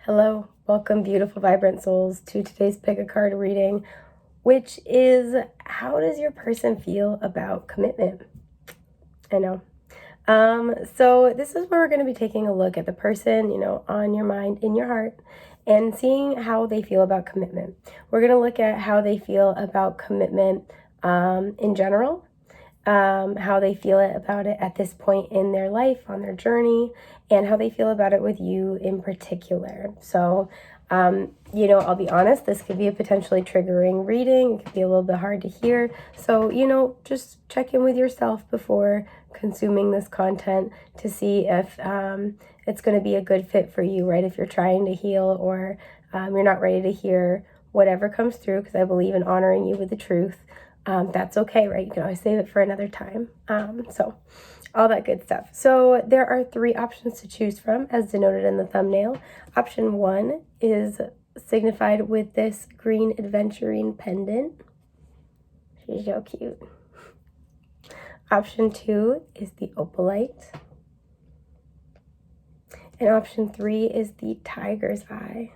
Hello, welcome beautiful vibrant souls to today's pick a card reading, which is how does your person feel about commitment? I know. So this is where we're going to be taking a look at the person, on your mind, in your heart, and seeing how they feel about commitment. We're going to look at how they feel about commitment in general, how they feel about it at this point in their life, on their journey, and how they feel about it with you in particular. So, I'll be honest, this could be a potentially triggering reading. It could be a little bit hard to hear. So, just check in with yourself before consuming this content to see if it's going to be a good fit for you, right? If you're trying to heal or you're not ready to hear whatever comes through, because I believe in honoring you with the truth. That's okay, right? You can always save it for another time. So all that good stuff. So there are 3 options to choose from, as denoted in the thumbnail. Option 1 is signified with this green adventuring pendant. She's so cute. Option 2 is the opalite. And option 3 is the tiger's eye.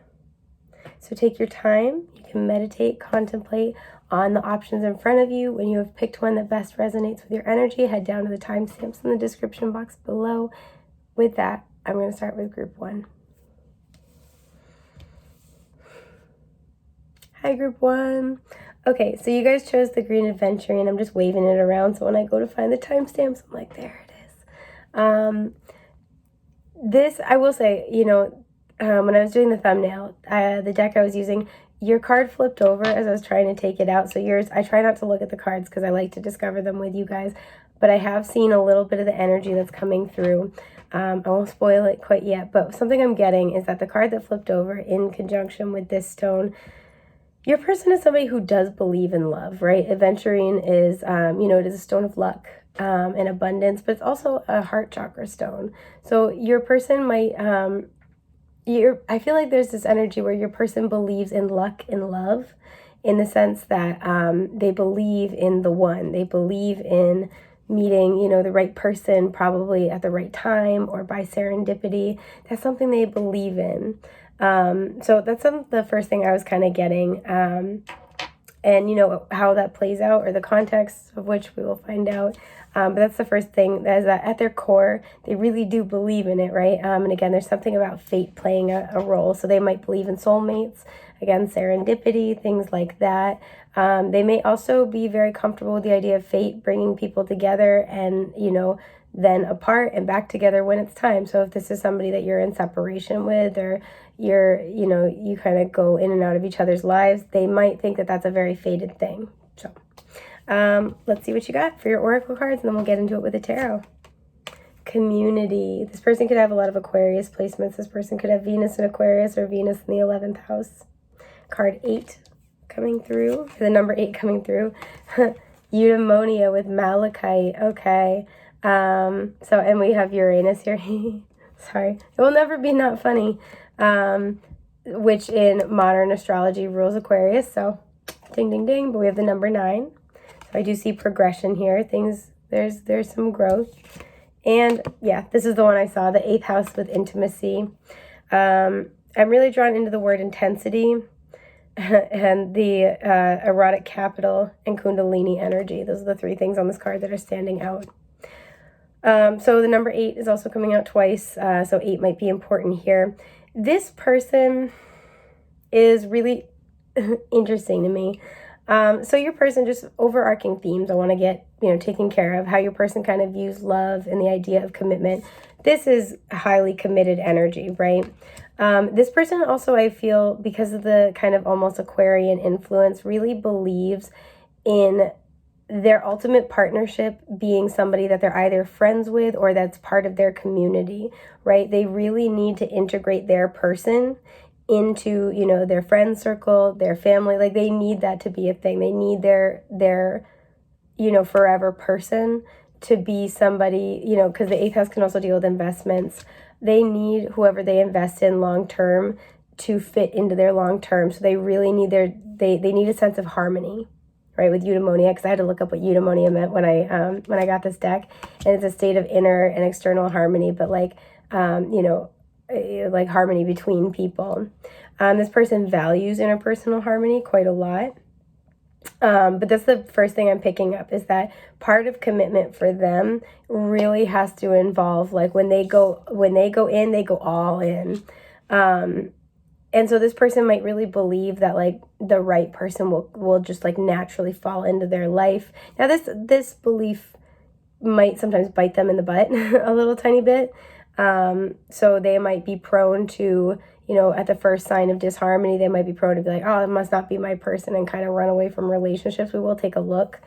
So take your time. You can meditate, contemplate on the options in front of you. When you have picked one that best resonates with your energy, head down to the timestamps in the description box below. With that, I'm going to start with group 1. Hi, group 1. Okay, so you guys chose the green adventuring. I'm just waving it around, so when I go to find the timestamps, I'm like, there it is. This, I will say, when I was doing the thumbnail, the deck I was using, your card flipped over as I was trying to take it out. So yours, I try not to look at the cards because I like to discover them with you guys. But I have seen a little bit of the energy that's coming through. I won't spoil it quite yet, but something I'm getting is that the card that flipped over in conjunction with this stone, your person is somebody who does believe in love, right? Adventuring is, it is a stone of luck and abundance, but it's also a heart chakra stone. So your person might... I feel like there's this energy where your person believes in luck and love in the sense that they believe in the one. They believe in meeting, the right person probably at the right time or by serendipity. That's something they believe in. So that's the first thing I was kind of getting. And how that plays out or the context of which we will find out. But that's the first thing, that is that at their core, they really do believe in it, right? And again, there's something about fate playing a role. So they might believe in soulmates, again, serendipity, things like that. They may also be very comfortable with the idea of fate bringing people together and, then apart and back together when it's time. So if this is somebody that you're in separation with or you kind of go in and out of each other's lives, they might think that that's a very fated thing. So let's see what you got for your oracle cards, and then we'll get into it with the tarot. Community. This person could have a lot of Aquarius placements. This person could have Venus in Aquarius or Venus in the 11th house. Card 8 coming through, or the number 8 coming through. Eudaimonia with malachite. Okay. And we have Uranus here. Sorry. It will never be not funny. Which in modern astrology rules Aquarius. So ding, ding, ding. But we have the number 9. So I do see progression here. There's some growth. And yeah, this is the one I saw, the 8th house with intimacy. I'm really drawn into the word intensity and the erotic capital and kundalini energy. Those are the 3 things on this card that are standing out. So the number 8 is also coming out twice. So 8 might be important here. This person is really interesting to me. So your person, just overarching themes I want to get, taken care of, how your person kind of views love and the idea of commitment. This is highly committed energy, right? This person also, I feel, because of the kind of almost Aquarian influence, really believes in their ultimate partnership being somebody that they're either friends with or that's part of their community, right? They really need to integrate their person into, their friend circle, their family. Like, they need that to be a thing. They need their forever person to be somebody, because the 8th house can also deal with investments. They need whoever they invest in long term to fit into their long term. So they really need they need a sense of harmony, right, with eudaimonia, because I had to look up what eudaimonia meant when I got this deck. And it's a state of inner and external harmony, but like harmony between people. This person values interpersonal harmony quite a lot. But that's the first thing I'm picking up, is that part of commitment for them really has to involve, like, when they go in, they go all in. And so this person might really believe that, like, the right person will just, like, naturally fall into their life. Now this belief might sometimes bite them in the butt a little tiny bit. So they might be prone to, at the first sign of disharmony, they might be prone to be like, oh, it must not be my person, and kind of run away from relationships. We will take a look.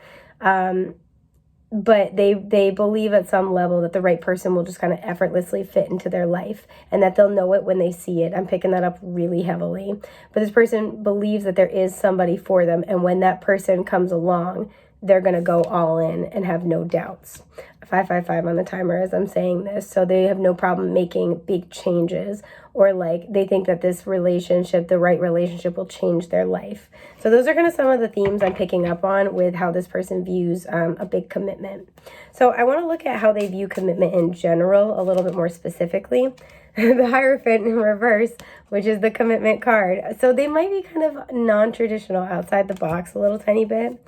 But they believe at some level that the right person will just kind of effortlessly fit into their life, and that they'll know it when they see it. I'm picking that up really heavily. But this person believes that there is somebody for them, and when that person comes along, they're going to go all in and have no doubts. 555 on the timer as I'm saying this. So they have no problem making big changes, or like they think that this relationship, the right relationship, will change their life. So those are kind of some of the themes I'm picking up on with how this person views a big commitment. So I want to look at how they view commitment in general a little bit more specifically. The Hierophant in reverse, which is the commitment card. So they might be kind of non-traditional, outside the box a little tiny bit.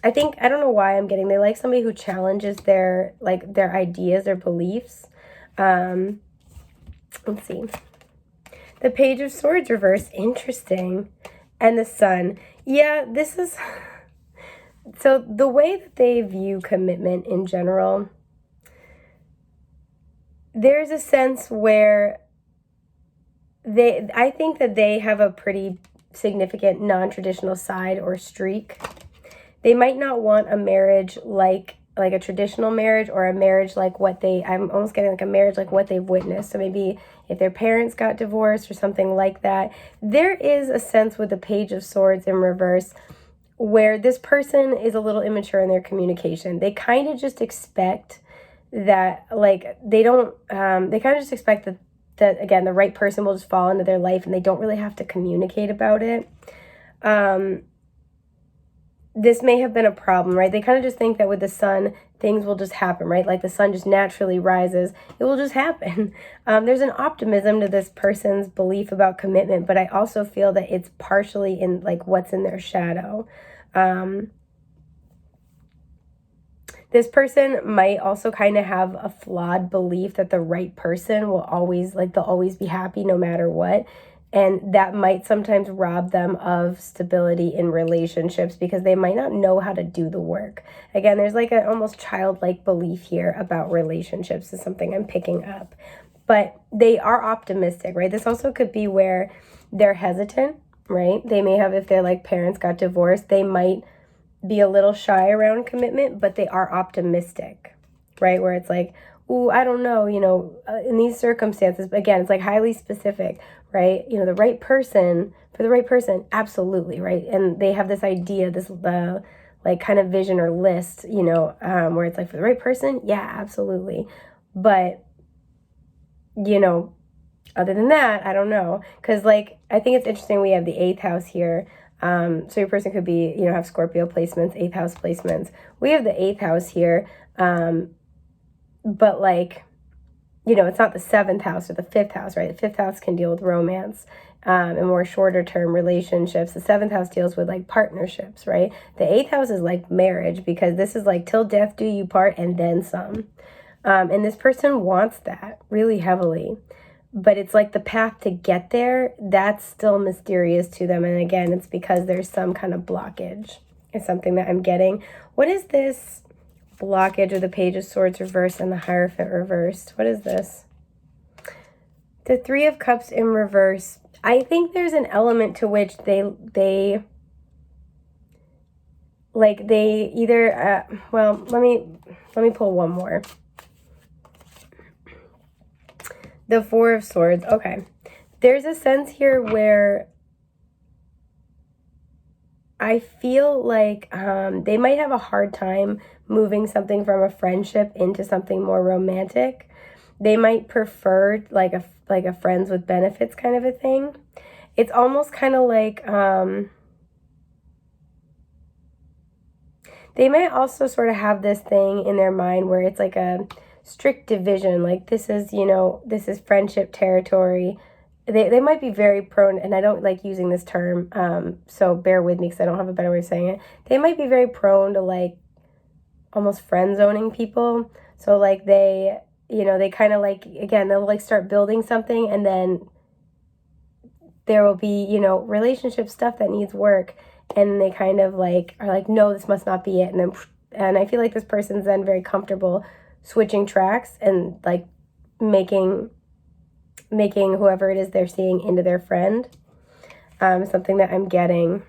I think, I don't know why I'm getting, they like somebody who challenges their ideas or beliefs. Let's see. The Page of Swords reverse, interesting. And the Sun. Yeah, this is, so the way that they view commitment in general, there's a sense where I think that they have a pretty significant non-traditional side or streak. They might not want a marriage like a traditional marriage, or a marriage like I'm almost getting like a marriage like what they've witnessed. So maybe if their parents got divorced or something like that. There is a sense with the Page of Swords in reverse where this person is a little immature in their communication. They kind of just expect that, like, they kind of just expect that again, the right person will just fall into their life, and they don't really have to communicate about it. This may have been a problem, right? They kind of just think that with the Sun, things will just happen, right? Like the sun just naturally rises. It will just happen. There's an optimism to this person's belief about commitment, but I also feel that it's partially in like what's in their shadow. This person might also kind of have a flawed belief that the right person will always, like, they'll always be happy no matter what. And that might sometimes rob them of stability in relationships because they might not know how to do the work. Again, there's like an almost childlike belief here about relationships is something I'm picking up. But they are optimistic, right? This also could be where they're hesitant, right? They may have, if their like parents got divorced, they might be a little shy around commitment, but they are optimistic, right? Where it's like, ooh, I don't know, in these circumstances, again, it's like highly specific, right? The right person, for the right person, absolutely, right? And they have this idea, this like kind of vision or list, where it's like for the right person, yeah, absolutely. But, other than that, I don't know. Because, like, I think it's interesting we have the 8th house here. So your person could be, have Scorpio placements, 8th house placements. We have the 8th house here. But like, it's not the 7th house or the 5th house, right? The 5th house can deal with romance and more shorter term relationships. The 7th house deals with like partnerships, right? The 8th house is like marriage, because this is like till death do you part and then some. And this person wants that really heavily. But it's like the path to get there, that's still mysterious to them. And again, it's because there's some kind of blockage. It's something that I'm getting. What is this blockage of the Page of Swords reversed and the Hierophant reversed? What is this? The 3 of Cups in reverse. I think there's an element to which they either well, let me pull one more. The 4 of Swords. Okay. There's a sense here where I feel like they might have a hard time moving something from a friendship into something more romantic. They might prefer like a friends with benefits kind of a thing. It's almost kind of like they might also sort of have this thing in their mind where it's like a strict division, like this is, this is friendship territory. They might be very prone, and I don't like using this term, so bear with me because I don't have a better way of saying it. They might be very prone to like almost friend zoning people. So like they kind of like, again, they'll like start building something, and then there will be, relationship stuff that needs work, and they kind of like are like, no, this must not be it. And I feel like this person's then very comfortable switching tracks and like making whoever it is they're seeing into their friend. Something that I'm getting.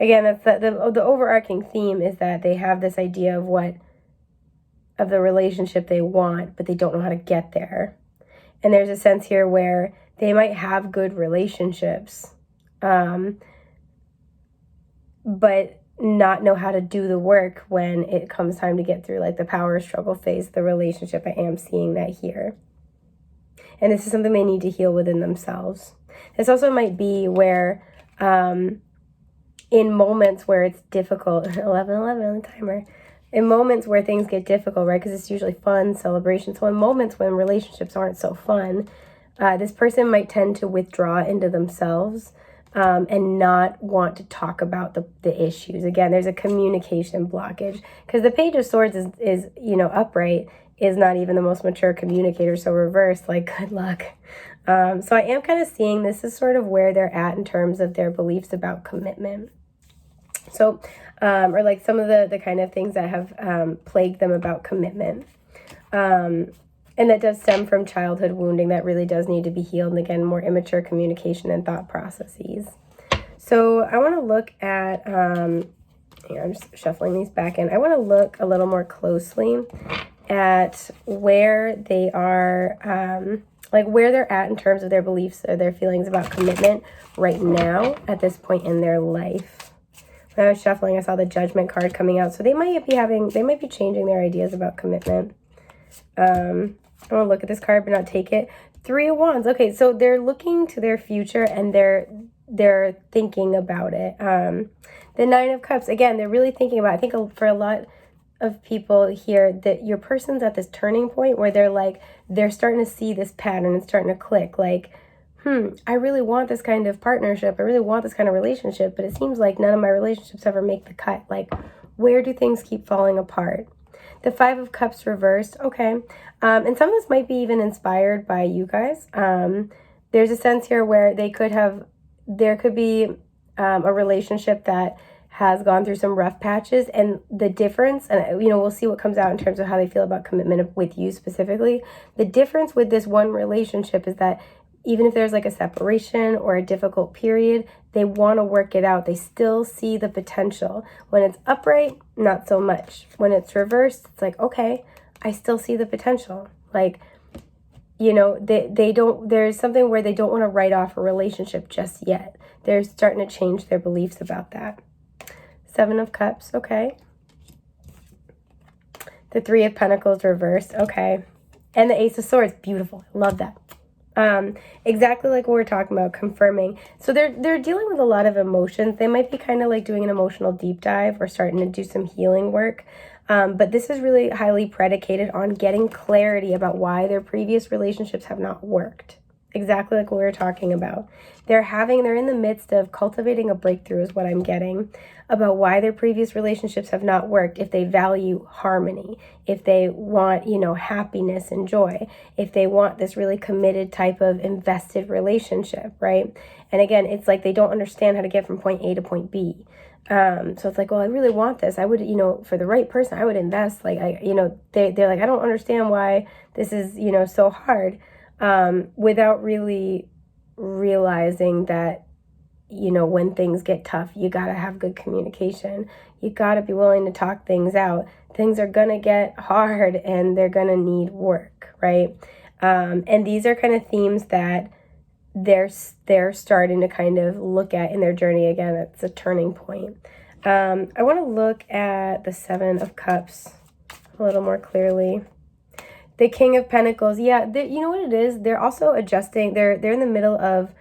Again, that's the overarching theme is that they have this idea of the relationship they want, but they don't know how to get there. And there's a sense here where they might have good relationships, but not know how to do the work when it comes time to get through like the power struggle phase of the relationship. I am seeing that here. And this is something they need to heal within themselves. This also might be where, in moments where it's difficult, 11:11 on the timer, in moments where things get difficult, right, because it's usually fun, celebration. So in moments when relationships aren't so fun, this person might tend to withdraw into themselves, and not want to talk about the issues. Again, there's a communication blockage because the Page of Swords is upright, is not even the most mature communicator. So reverse, like, good luck. So I am kind of seeing this is sort of where they're at in terms of their beliefs about commitment. So, or like some of the kind of things that have plagued them about commitment. And that does stem from childhood wounding that really does need to be healed. And again, more immature communication and thought processes. So I want to look at, I'm just shuffling these back in. I want to look a little more closely at where they are, like where they're at in terms of their beliefs or their feelings about commitment right now at this point in their life. When I was shuffling, I saw the Judgment card coming out. So they might be changing their ideas about commitment. I want to look at this card but not take it. 3 of Wands. Okay, so they're looking to their future and they're thinking about it. The 9 of Cups. Again, they're really thinking about it. I think for a lot of people here that your person's at this turning point where they're starting to see this pattern and starting to click. Like, I really want this kind of partnership. I really want this kind of relationship, but it seems like none of my relationships ever make the cut. Like, where do things keep falling apart? The 5 of Cups reversed. Okay. And some of this might be even inspired by you guys. There's a sense here where there could be a relationship that has gone through some rough patches, and the difference, and we'll see what comes out in terms of how they feel about commitment with you specifically. The difference with this one relationship is that even if there's like a separation or a difficult period, they want to work it out. They still see the potential. When it's upright, not so much. When it's reversed, it's like, okay, I still see the potential. Like, they don't, there's something where they don't want to write off a relationship just yet. They're starting to change their beliefs about that. 7 of Cups, okay. The 3 of Pentacles reversed, okay. And the Ace of Swords, beautiful. Love that. Exactly like what we're talking about, confirming. So they're dealing with a lot of emotions. They might be kind of like doing an emotional deep dive or starting to do some healing work. But this is really highly predicated on getting clarity about why their previous relationships have not worked. Exactly like what we were talking about. They're in the midst of cultivating a breakthrough is what I'm getting about why their previous relationships have not worked. If they value harmony, if they want, happiness and joy, if they want this really committed type of invested relationship, right? And again, it's like they don't understand how to get from point A to point B. So it's like, well, I really want this. I would, for the right person, I would invest. Like, they're like, I don't understand why this is, so hard. Without really realizing that, when things get tough, you got to have good communication. You got to be willing to talk things out. Things are going to get hard and they're going to need work, right? And these are kind of themes that they're starting to kind of look at in their journey. Again, it's a turning point. I want to look at the 7 of Cups a little more clearly. The King of Pentacles, yeah, you know what it is? They're also adjusting. They're in the middle of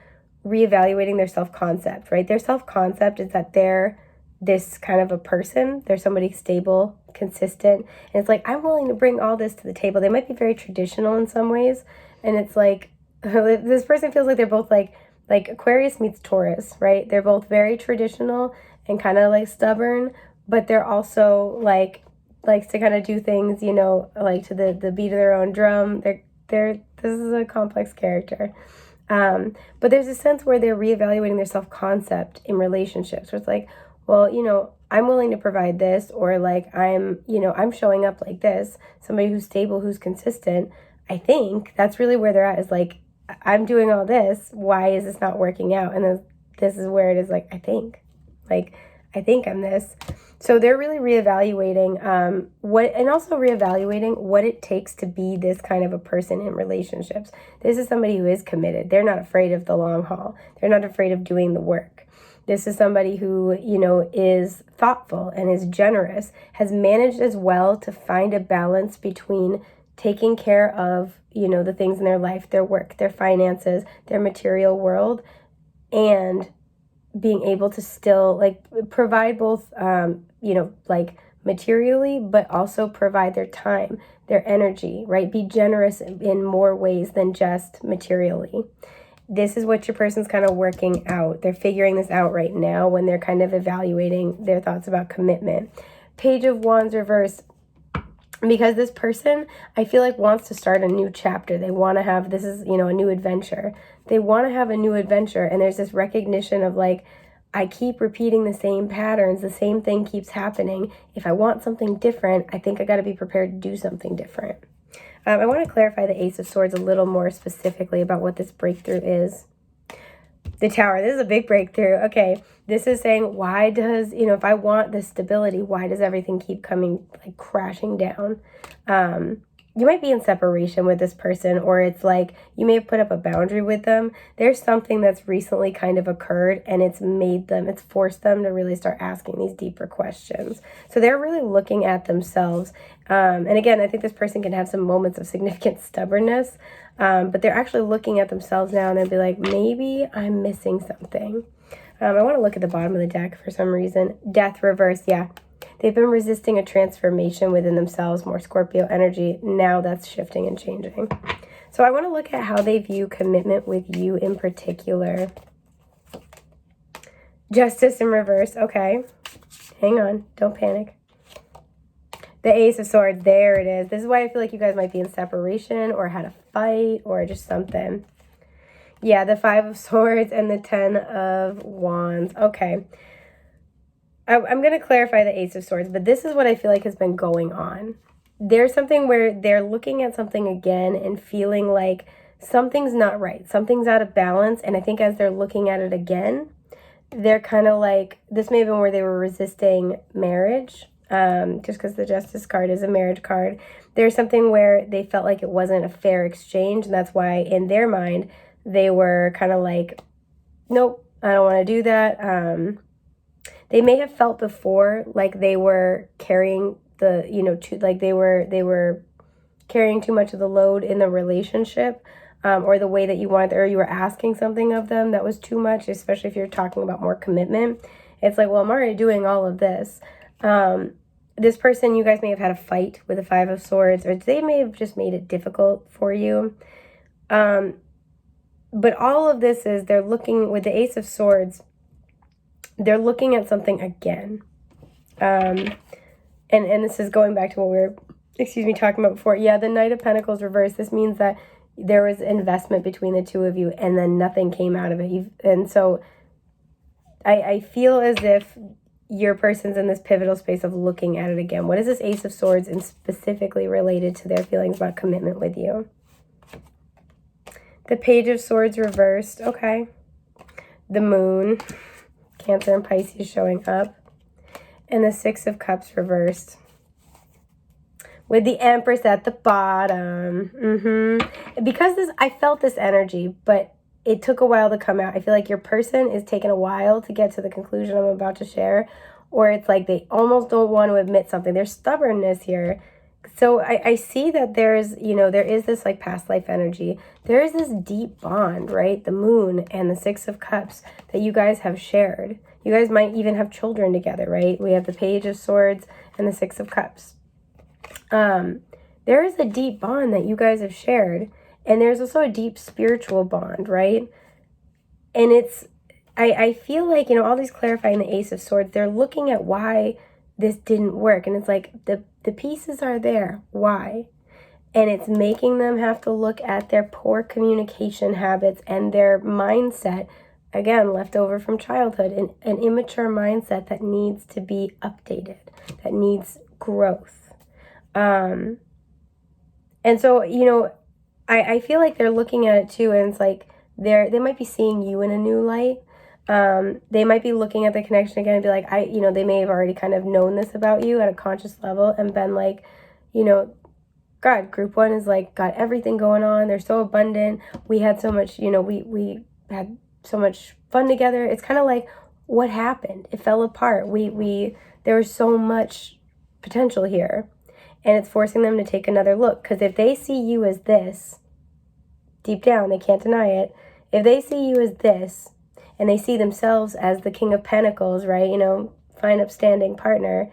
reevaluating their self-concept, right? Their self-concept is that they're this kind of a person. They're somebody stable, consistent, and it's like, I'm willing to bring all this to the table. They might be very traditional in some ways, and it's like, this person feels like they're both like Aquarius meets Taurus, right? They're both very traditional and kind of like stubborn, but they're also like likes to kind of do things, like to the beat of their own drum. This is a complex character. But there's a sense where they're reevaluating their self-concept in relationships, where it's like, well, I'm willing to provide this, or like I'm showing up like this, somebody who's stable, who's consistent. I think that's really where they're at, is like, I'm doing all this. Why is this not working out? And then this is where it is like, I think I'm this. So they're really reevaluating and also reevaluating what it takes to be this kind of a person in relationships. This is somebody who is committed. They're not afraid of the long haul. They're not afraid of doing the work. This is somebody who, is thoughtful and is generous, has managed as well to find a balance between taking care of, the things in their life, their work, their finances, their material world, and being able to still like provide both, like materially, but also provide their time, their energy, right? Be generous in more ways than just materially. This is what your person's kind of working out. They're figuring this out right now when they're kind of evaluating their thoughts about commitment. Page of Wands reversed. Because this person, I feel like, wants to start a new chapter. They want to have, this is, a new adventure. They want to have a new adventure. And there's this recognition of like, I keep repeating the same patterns. The same thing keeps happening. If I want something different, I think I got to be prepared to do something different. I want to clarify the Ace of Swords a little more specifically about what this breakthrough is. The Tower, this is a big breakthrough. Okay, this is saying, why does, if I want this stability, why does everything keep coming, like crashing down? You might be in separation with this person, or it's like you may have put up a boundary with them. There's something that's recently kind of occurred, and it's forced them to really start asking these deeper questions. So they're really looking at themselves. And again, I think this person can have some moments of significant stubbornness, but they're actually looking at themselves now, and they'll be like, maybe I'm missing something. I want to look at the bottom of the deck for some reason. Death reverse, yeah. They've been resisting a transformation within themselves, more Scorpio energy. Now that's shifting and changing. So I want to look at how they view commitment with you in particular. Justice in reverse. Okay. Hang on. Don't panic. The Ace of Swords. There it is. This is why I feel like you guys might be in separation or had a fight or just something. Yeah, the Five of Swords and the Ten of Wands. Okay. I'm going to clarify the Ace of Swords, but this is what I feel like has been going on. There's something where they're looking at something again and feeling like something's not right. Something's out of balance. And I think as they're looking at it again, they're kind of like, this may have been where they were resisting marriage, just because the Justice card is a marriage card. There's something where they felt like it wasn't a fair exchange. And that's why in their mind, they were kind of like, nope, I don't want to do that. They may have felt before like they were carrying the, they were carrying too much of the load in the relationship, or the way that you wanted, or you were asking something of them that was too much, especially if you're talking about more commitment. It's like, well, I'm already doing all of this. This person, you guys may have had a fight with the Five of Swords, or they may have just made it difficult for you. But all of this is, they're looking with the Ace of Swords, they're looking at something again. And this is going back to what we were, talking about before. Yeah, the Knight of Pentacles reversed. This means that there was investment between the two of you and then nothing came out of it. And so I feel as if your person's in this pivotal space of looking at it again. What is this Ace of Swords and specifically related to their feelings about commitment with you? The Page of Swords reversed. Okay. The Moon. Cancer and Pisces showing up. And the Six of Cups reversed. With the Empress at the bottom. Because I felt this energy, but it took a while to come out. I feel like your person is taking a while to get to the conclusion I'm about to share. Or it's like they almost don't want to admit something. There's stubbornness here. So I see that there's, there is this like past life energy. There is this deep bond, right? The Moon and the Six of Cups that you guys have shared. You guys might even have children together, right? We have the Page of Swords and the Six of Cups. There is a deep bond that you guys have shared, and there's also a deep spiritual bond, right? And it's, I feel like, you know, all these clarifying the Ace of Swords, they're looking at why this didn't work. And it's like, the pieces are there. Why? And it's making them have to look at their poor communication habits and their mindset, again, left over from childhood, an immature mindset that needs to be updated, that needs growth. And so, you know, I feel like they're looking at it too, and it's like they might be seeing you in a new light. They might be looking at the connection again and be like, you know, they may have already kind of known this about you at a conscious level and been like, you know, God, group one is like, got everything going on. They're so abundant. We had so much, you know, we had so much fun together. It's kind of like, what happened? It fell apart. There was so much potential here. And it's forcing them to take another look. Because if they see you as this, deep down, they can't deny it. If they see you as this, and they see themselves as the King of Pentacles, right? You know, fine, upstanding partner.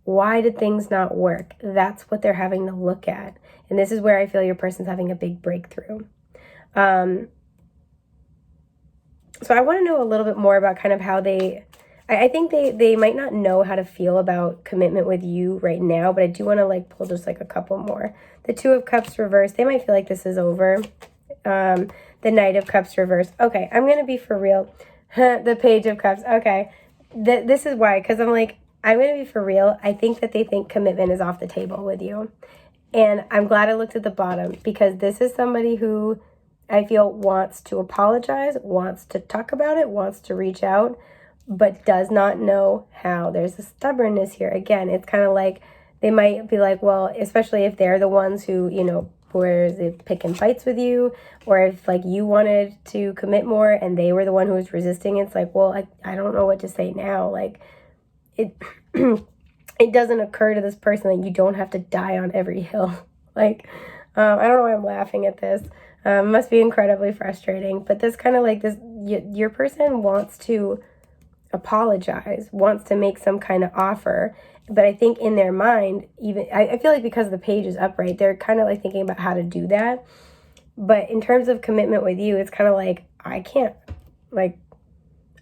Why did things not work? That's what they're having to look at. And this is where I feel your person's having a big breakthrough. So I want to know a little bit more about kind of how I think they might not know how to feel about commitment with you right now, but I do want to like pull just like a couple more. The Two of Cups reversed. They might feel like this is over. The Knight of Cups reversed. Okay, I'm going to be for real. The Page of Cups. Okay. This is why, because I'm like, I'm going to be for real. I think that they think commitment is off the table with you. And I'm glad I looked at the bottom, because this is somebody who I feel wants to apologize, wants to talk about it, wants to reach out, but does not know how. There's a stubbornness here. Again, it's kind of like they might be like, well, especially if they're the ones who, you know, where they picking fights with you, or if like you wanted to commit more and they were the one who was resisting, it's like, well, I don't know what to say now. Like it it doesn't occur to this person that you don't have to die on every hill. Like I don't know why I'm laughing at this. It must be incredibly frustrating, but this kind of like this, your person wants to apologize, wants to make some kind of offer. But I think in their mind, even I feel like because the Page is upright, they're kind of like thinking about how to do that. But in terms of commitment with you, it's kind of like, I can't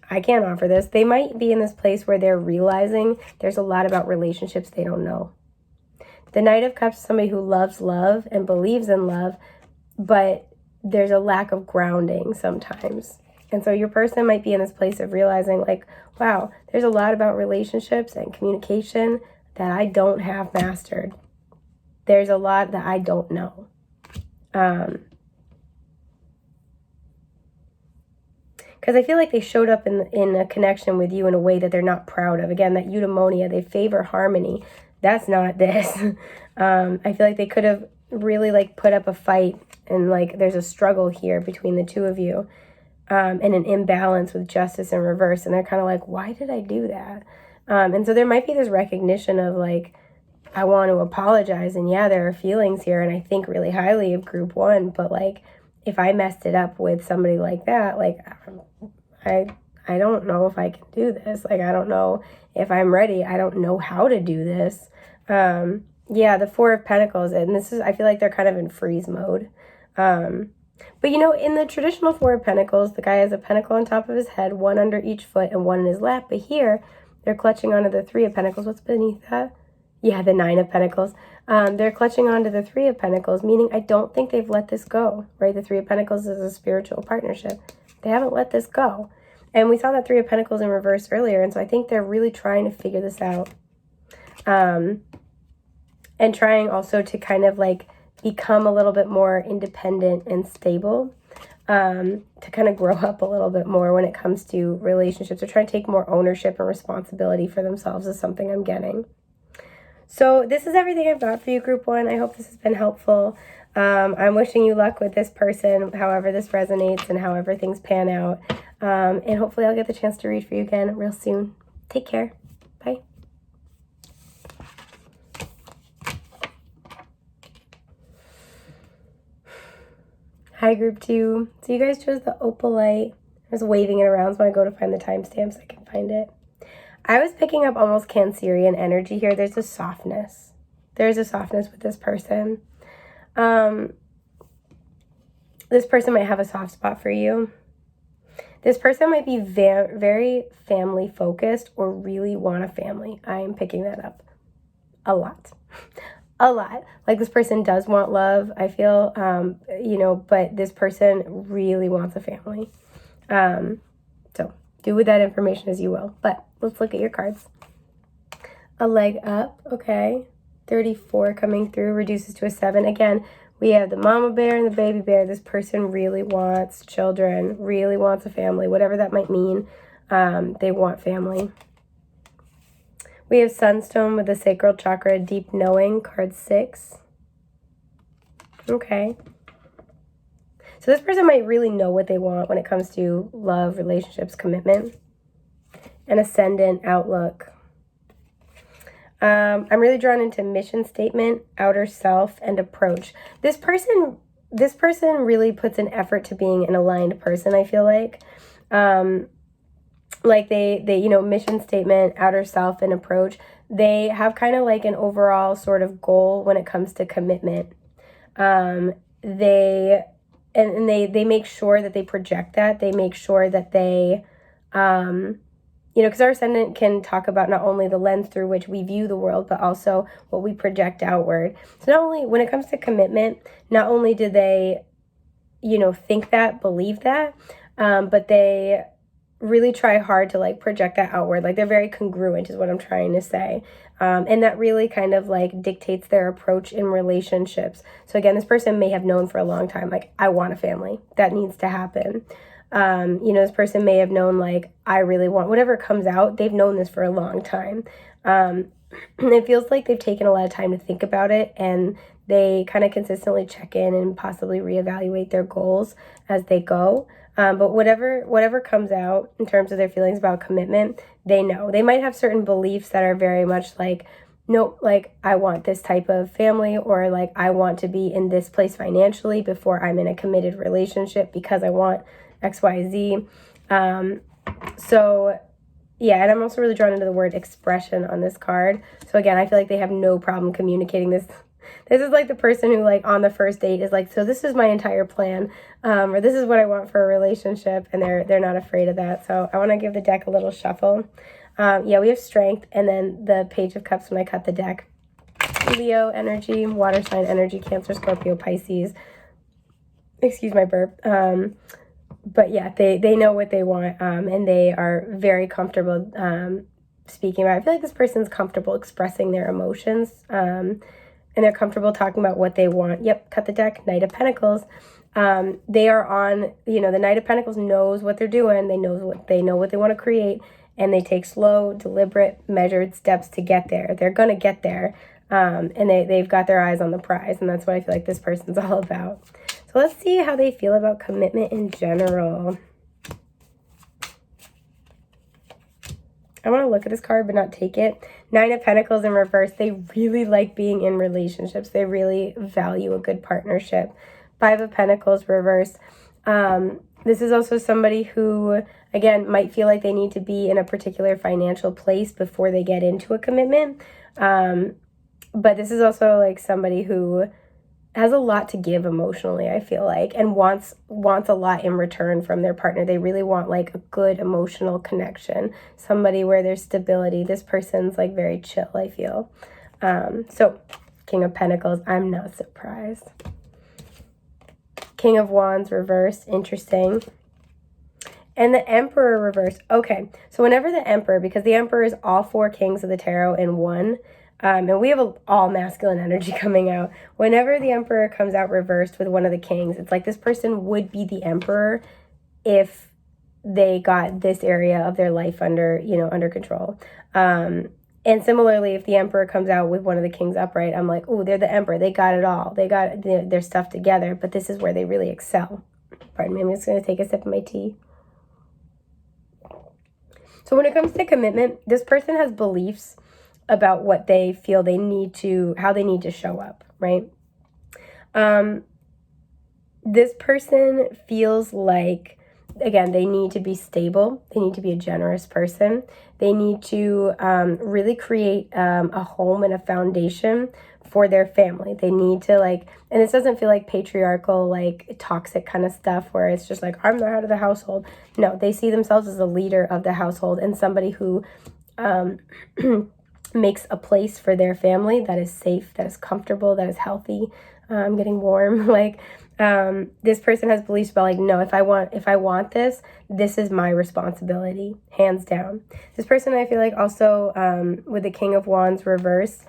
offer this. They might be in this place where they're realizing there's a lot about relationships they don't know. The Knight of Cups is somebody who loves love and believes in love, but there's a lack of grounding sometimes. And so your person might be in this place of realizing like, wow, there's a lot about relationships and communication that I don't have mastered. There's a lot that I don't know. Because I feel like they showed up in a connection with you in a way that they're not proud of. Again, that eudaimonia, they favor harmony. That's not this. I feel like they could have really like put up a fight, and like there's a struggle here between the two of you. And an imbalance with justice in reverse. And they're kind of like, why did I do that? And so there might be this recognition of like, I want to apologize. And yeah, there are feelings here. And I think really highly of group one. But like, if I messed it up with somebody like that, like, I don't know if I can do this. Like, I don't know if I'm ready. I don't know how to do this. Yeah, the Four of Pentacles. And this is, I feel like they're kind of in freeze mode. But you know, in the traditional Four of Pentacles, the guy has a pentacle on top of his head, one under each foot, and one in his lap. But here, they're clutching onto the Three of Pentacles. What's beneath that? Yeah, the Nine of Pentacles. They're clutching onto the Three of Pentacles, meaning I don't think they've let this go, right? The Three of Pentacles is a spiritual partnership. They haven't let this go. And we saw that Three of Pentacles in reverse earlier, and so I think they're really trying to figure this out. And trying also to kind of like become a little bit more independent and stable, to kind of grow up a little bit more when it comes to relationships. They're trying to take more ownership and responsibility for themselves is something I'm getting. So this is everything I've got for you, group one. I hope this has been helpful. I'm wishing you luck with this person, however this resonates and however things pan out. And hopefully I'll get the chance to read for you again real soon. Take care. Bye. Hi, group two. So you guys chose the opalite. I was waving it around, so I go to find the timestamps. I can find find it. I was picking up almost Cancerian energy here. There's a softness. There's a softness with this person. This person might have a soft spot for you. This person might be very family focused or really want a family. I'm picking that up a lot. A lot. Like this person does want love, I feel, but this person really wants a family. So do with that information as you will. But let's look at your cards. A leg up, okay. 34 coming through, reduces to a 7. Again, we have the mama bear and the baby bear. This person really wants children, really wants a family, whatever that might mean. They want family. We have Sunstone with the Sacral Chakra, Deep Knowing, card 6. Okay. So this person might really know what they want when it comes to love, relationships, commitment, and Ascendant outlook. I'm really drawn into mission statement, outer self, and approach. This person really puts an effort to being an aligned person, I feel like. Like they mission statement, outer self, and approach. They have kind of like an overall sort of goal when it comes to commitment. They make sure that they project that. They make sure that they, because our ascendant can talk about not only the lens through which we view the world, but also what we project outward. So not only when it comes to commitment, not only do they, think that, believe that, but they really try hard to like project that outward. Like they're very congruent is what I'm trying to say. And that really kind of like dictates their approach in relationships. So again, this person may have known for a long time, like, I want a family. That needs to happen. This person may have known like, I really want, whatever comes out, they've known this for a long time. It feels like they've taken a lot of time to think about it, and they kind of consistently check in and possibly reevaluate their goals as they go. But whatever comes out in terms of their feelings about commitment, they know. They might have certain beliefs that are very much like, no, like, I want this type of family, or like, I want to be in this place financially before I'm in a committed relationship because I want X, Y, Z. So yeah, and I'm also really drawn into the word expression on this card. So again, I feel like they have no problem communicating this. This is like the person who like on the first date is like, so this is my entire plan, or this is what I want for a relationship, and they're not afraid of that. So I want to give the deck a little shuffle. We have Strength, and then the Page of Cups when I cut the deck. Leo energy, water sign energy, Cancer, Scorpio, Pisces. Excuse my burp. But yeah, they know what they want, and they are very comfortable speaking about it. I feel like this person's comfortable expressing their emotions, and they're comfortable talking about what they want. Yep, cut the deck, Knight of Pentacles. They are on, the Knight of Pentacles knows what they're doing. They know what they want to create, and they take slow, deliberate, measured steps to get there. They're going to get there, and they've got their eyes on the prize, and that's what I feel like this person's all about. So let's see how they feel about commitment in general. I want to look at this card but not take it. 9 of Pentacles in reverse. They really like being in relationships. They really value a good partnership. 5 of Pentacles reverse. This is also somebody who, again, might feel like they need to be in a particular financial place before they get into a commitment. But this is also like somebody who has a lot to give emotionally, I feel like, and wants a lot in return from their partner. They really want like a good emotional connection, somebody where there's stability. This person's like very chill, I feel. So King of Pentacles, I'm not surprised. King of Wands reversed, interesting. And the Emperor reversed. Okay, so whenever the Emperor, because the Emperor is all 4 kings of the tarot in one, and we have all masculine energy coming out. Whenever the Emperor comes out reversed with one of the kings, it's like this person would be the Emperor if they got this area of their life under control. And similarly, if the Emperor comes out with one of the kings upright, I'm like, oh, they're the Emperor. They got it all. They got their stuff together, but this is where they really excel. Pardon me, I'm just going to take a sip of my tea. So when it comes to commitment, this person has beliefs about what they feel they need to, how they need to show up, right? This person feels like again, they need to be stable. They need to be a generous person. They need to really create a home and a foundation for their family. They need to like, and this doesn't feel like patriarchal, like toxic kind of stuff where it's just like, I'm the head of the household. No, they see themselves as a leader of the household and somebody who makes a place for their family that is safe, that is comfortable, that is healthy. I'm getting warm. Like, this person has beliefs about like, no, if I want this, this is my responsibility, hands down. This person, I feel like also, with the King of Wands reverse,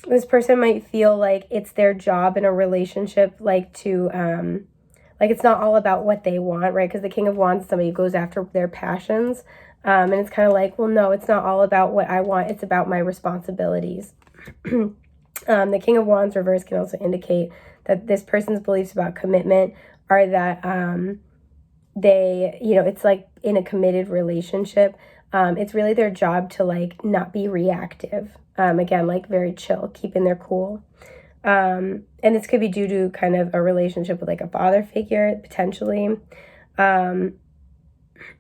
this person might feel like it's their job in a relationship, like to, like it's not all about what they want, right? Because the King of Wands is somebody who goes after their passions. And it's kind of like, well, no, it's not all about what I want. It's about my responsibilities. The King of Wands reverse can also indicate that this person's beliefs about commitment are that they, you know, it's like in a committed relationship, it's really their job to like not be reactive. Again, like very chill, keeping their cool. And this could be due to kind of a relationship with like a father figure, potentially.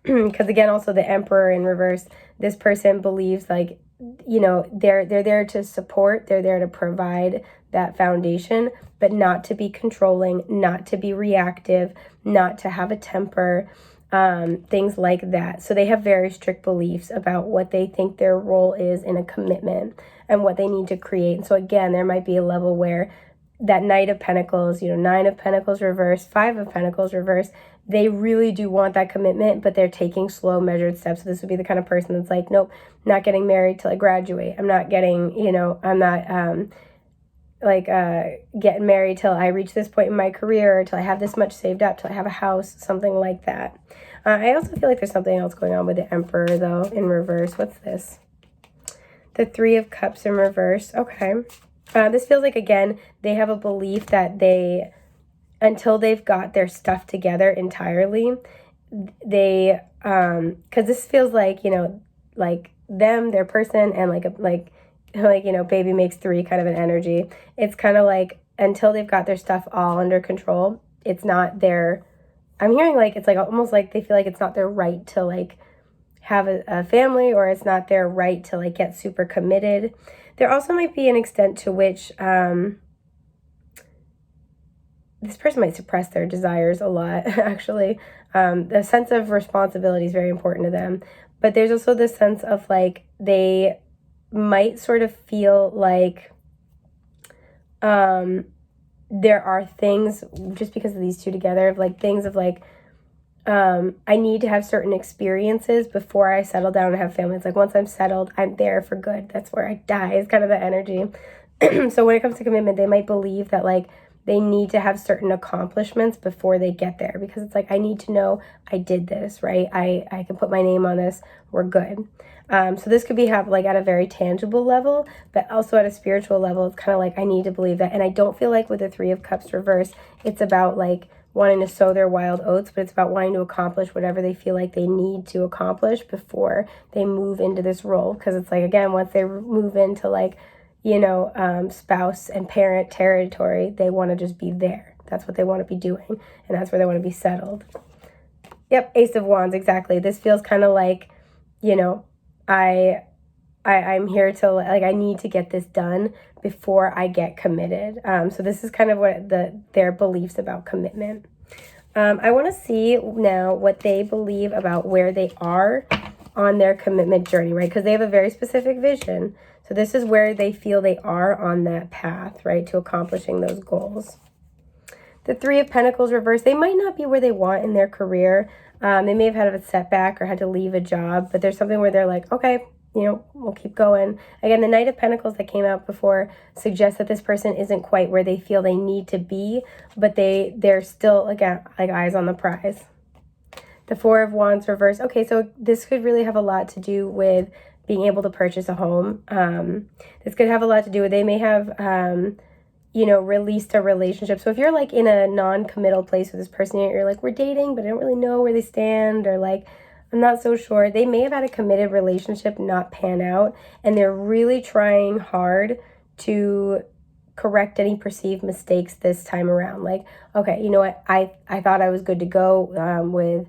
Because again, also the Emperor in reverse, this person believes like, you know, they're there to support, they're there to provide that foundation, but not to be controlling, not to be reactive, not to have a temper, things like that. So they have very strict beliefs about what they think their role is in a commitment and what they need to create. And so again, there might be a level where that Knight of Pentacles, you know, 9 of Pentacles reverse, 5 of Pentacles reverse, they really do want that commitment, but they're taking slow, measured steps. So this would be the kind of person that's like, nope, not getting married till I graduate. I'm not getting, you know, I'm not getting married till I reach this point in my career, till I have this much saved up, till I have a house, something like that. I also feel like there's something else going on with the Emperor, though, in reverse. What's this? The 3 of Cups in reverse. Okay. This feels like, again, they have a belief that they, until they've got their stuff together entirely, they, because this feels like, you know, like them, their person, and like, you know, baby makes 3 kind of an energy. It's kind of like until they've got their stuff all under control, it's not their, I'm hearing like, it's like almost like they feel like it's not their right to like have a family, or it's not their right to like get super committed. There also might be an extent to which this person might suppress their desires a lot, actually. The sense of responsibility is very important to them. But there's also this sense of like they might sort of feel like there are things, just because of these two together, of like things of like, I need to have certain experiences before I settle down and have family. It's like once I'm settled, I'm there for good. That's where I die, is kind of the energy. So when it comes to commitment, they might believe that like they need to have certain accomplishments before they get there, because it's like, I need to know I did this, right? I can put my name on this. We're good. So this could be like at a very tangible level, but also at a spiritual level. It's kind of like, I need to believe that. And I don't feel like with the 3 of Cups reverse, it's about like wanting to sow their wild oats, but it's about wanting to accomplish whatever they feel like they need to accomplish before they move into this role. Because it's like, again, once they move into like, you know, spouse and parent territory, they want to just be there. That's what they want to be doing, and that's where they want to be settled. Yep, Ace of Wands, exactly. This feels kind of like, you know, I'm here to, like, I need to get this done before I get committed. So this is kind of what their beliefs about commitment. I want to see now what they believe about where they are on their commitment journey, right? Because they have a very specific vision. So this is where they feel they are on that path, right, to accomplishing those goals. The 3 of Pentacles reverse, they might not be where they want in their career. They may have had a setback or had to leave a job, but there's something where they're like, okay, you know, we'll keep going. Again, the Knight of Pentacles that came out before suggests that this person isn't quite where they feel they need to be, but they're still, again, like eyes on the prize. The 4 of Wands reverse. Okay, so this could really have a lot to do with being able to purchase a home. This could have a lot to do with, they may have, you know, released a relationship. So if you're like in a non-committal place with this person, you're like, we're dating, but I don't really know where they stand, or like, I'm not so sure. They may have had a committed relationship not pan out, and they're really trying hard to correct any perceived mistakes this time around. Like, okay, you know what, I thought I was good to go with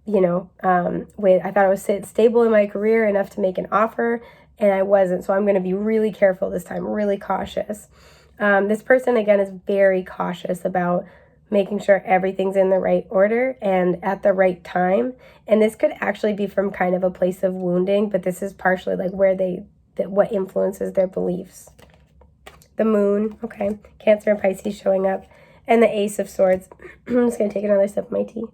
I thought I was stable in my career enough to make an offer, and I wasn't. So I'm going to be really careful this time, really cautious. This person, again, is very cautious about making sure everything's in the right order and at the right time. And this could actually be from kind of a place of wounding, but this is partially like what influences their beliefs. The moon, okay. Cancer and Pisces showing up. And the Ace of Swords. I'm just going to take another sip of my tea.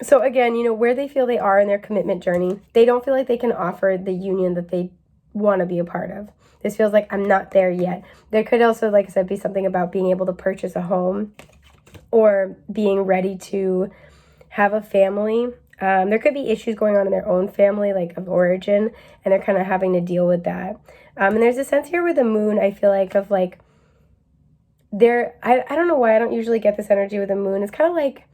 So again, where they feel they are in their commitment journey, they don't feel like they can offer the union that they want to be a part of. This feels like I'm not there yet. There could also, like I said, be something about being able to purchase a home or being ready to have a family. There could be issues going on in their own family, like of origin, and they're kind of having to deal with that. And there's a sense here with the moon, I feel like, of like, I don't know why I don't usually get this energy with the moon. It's kind of like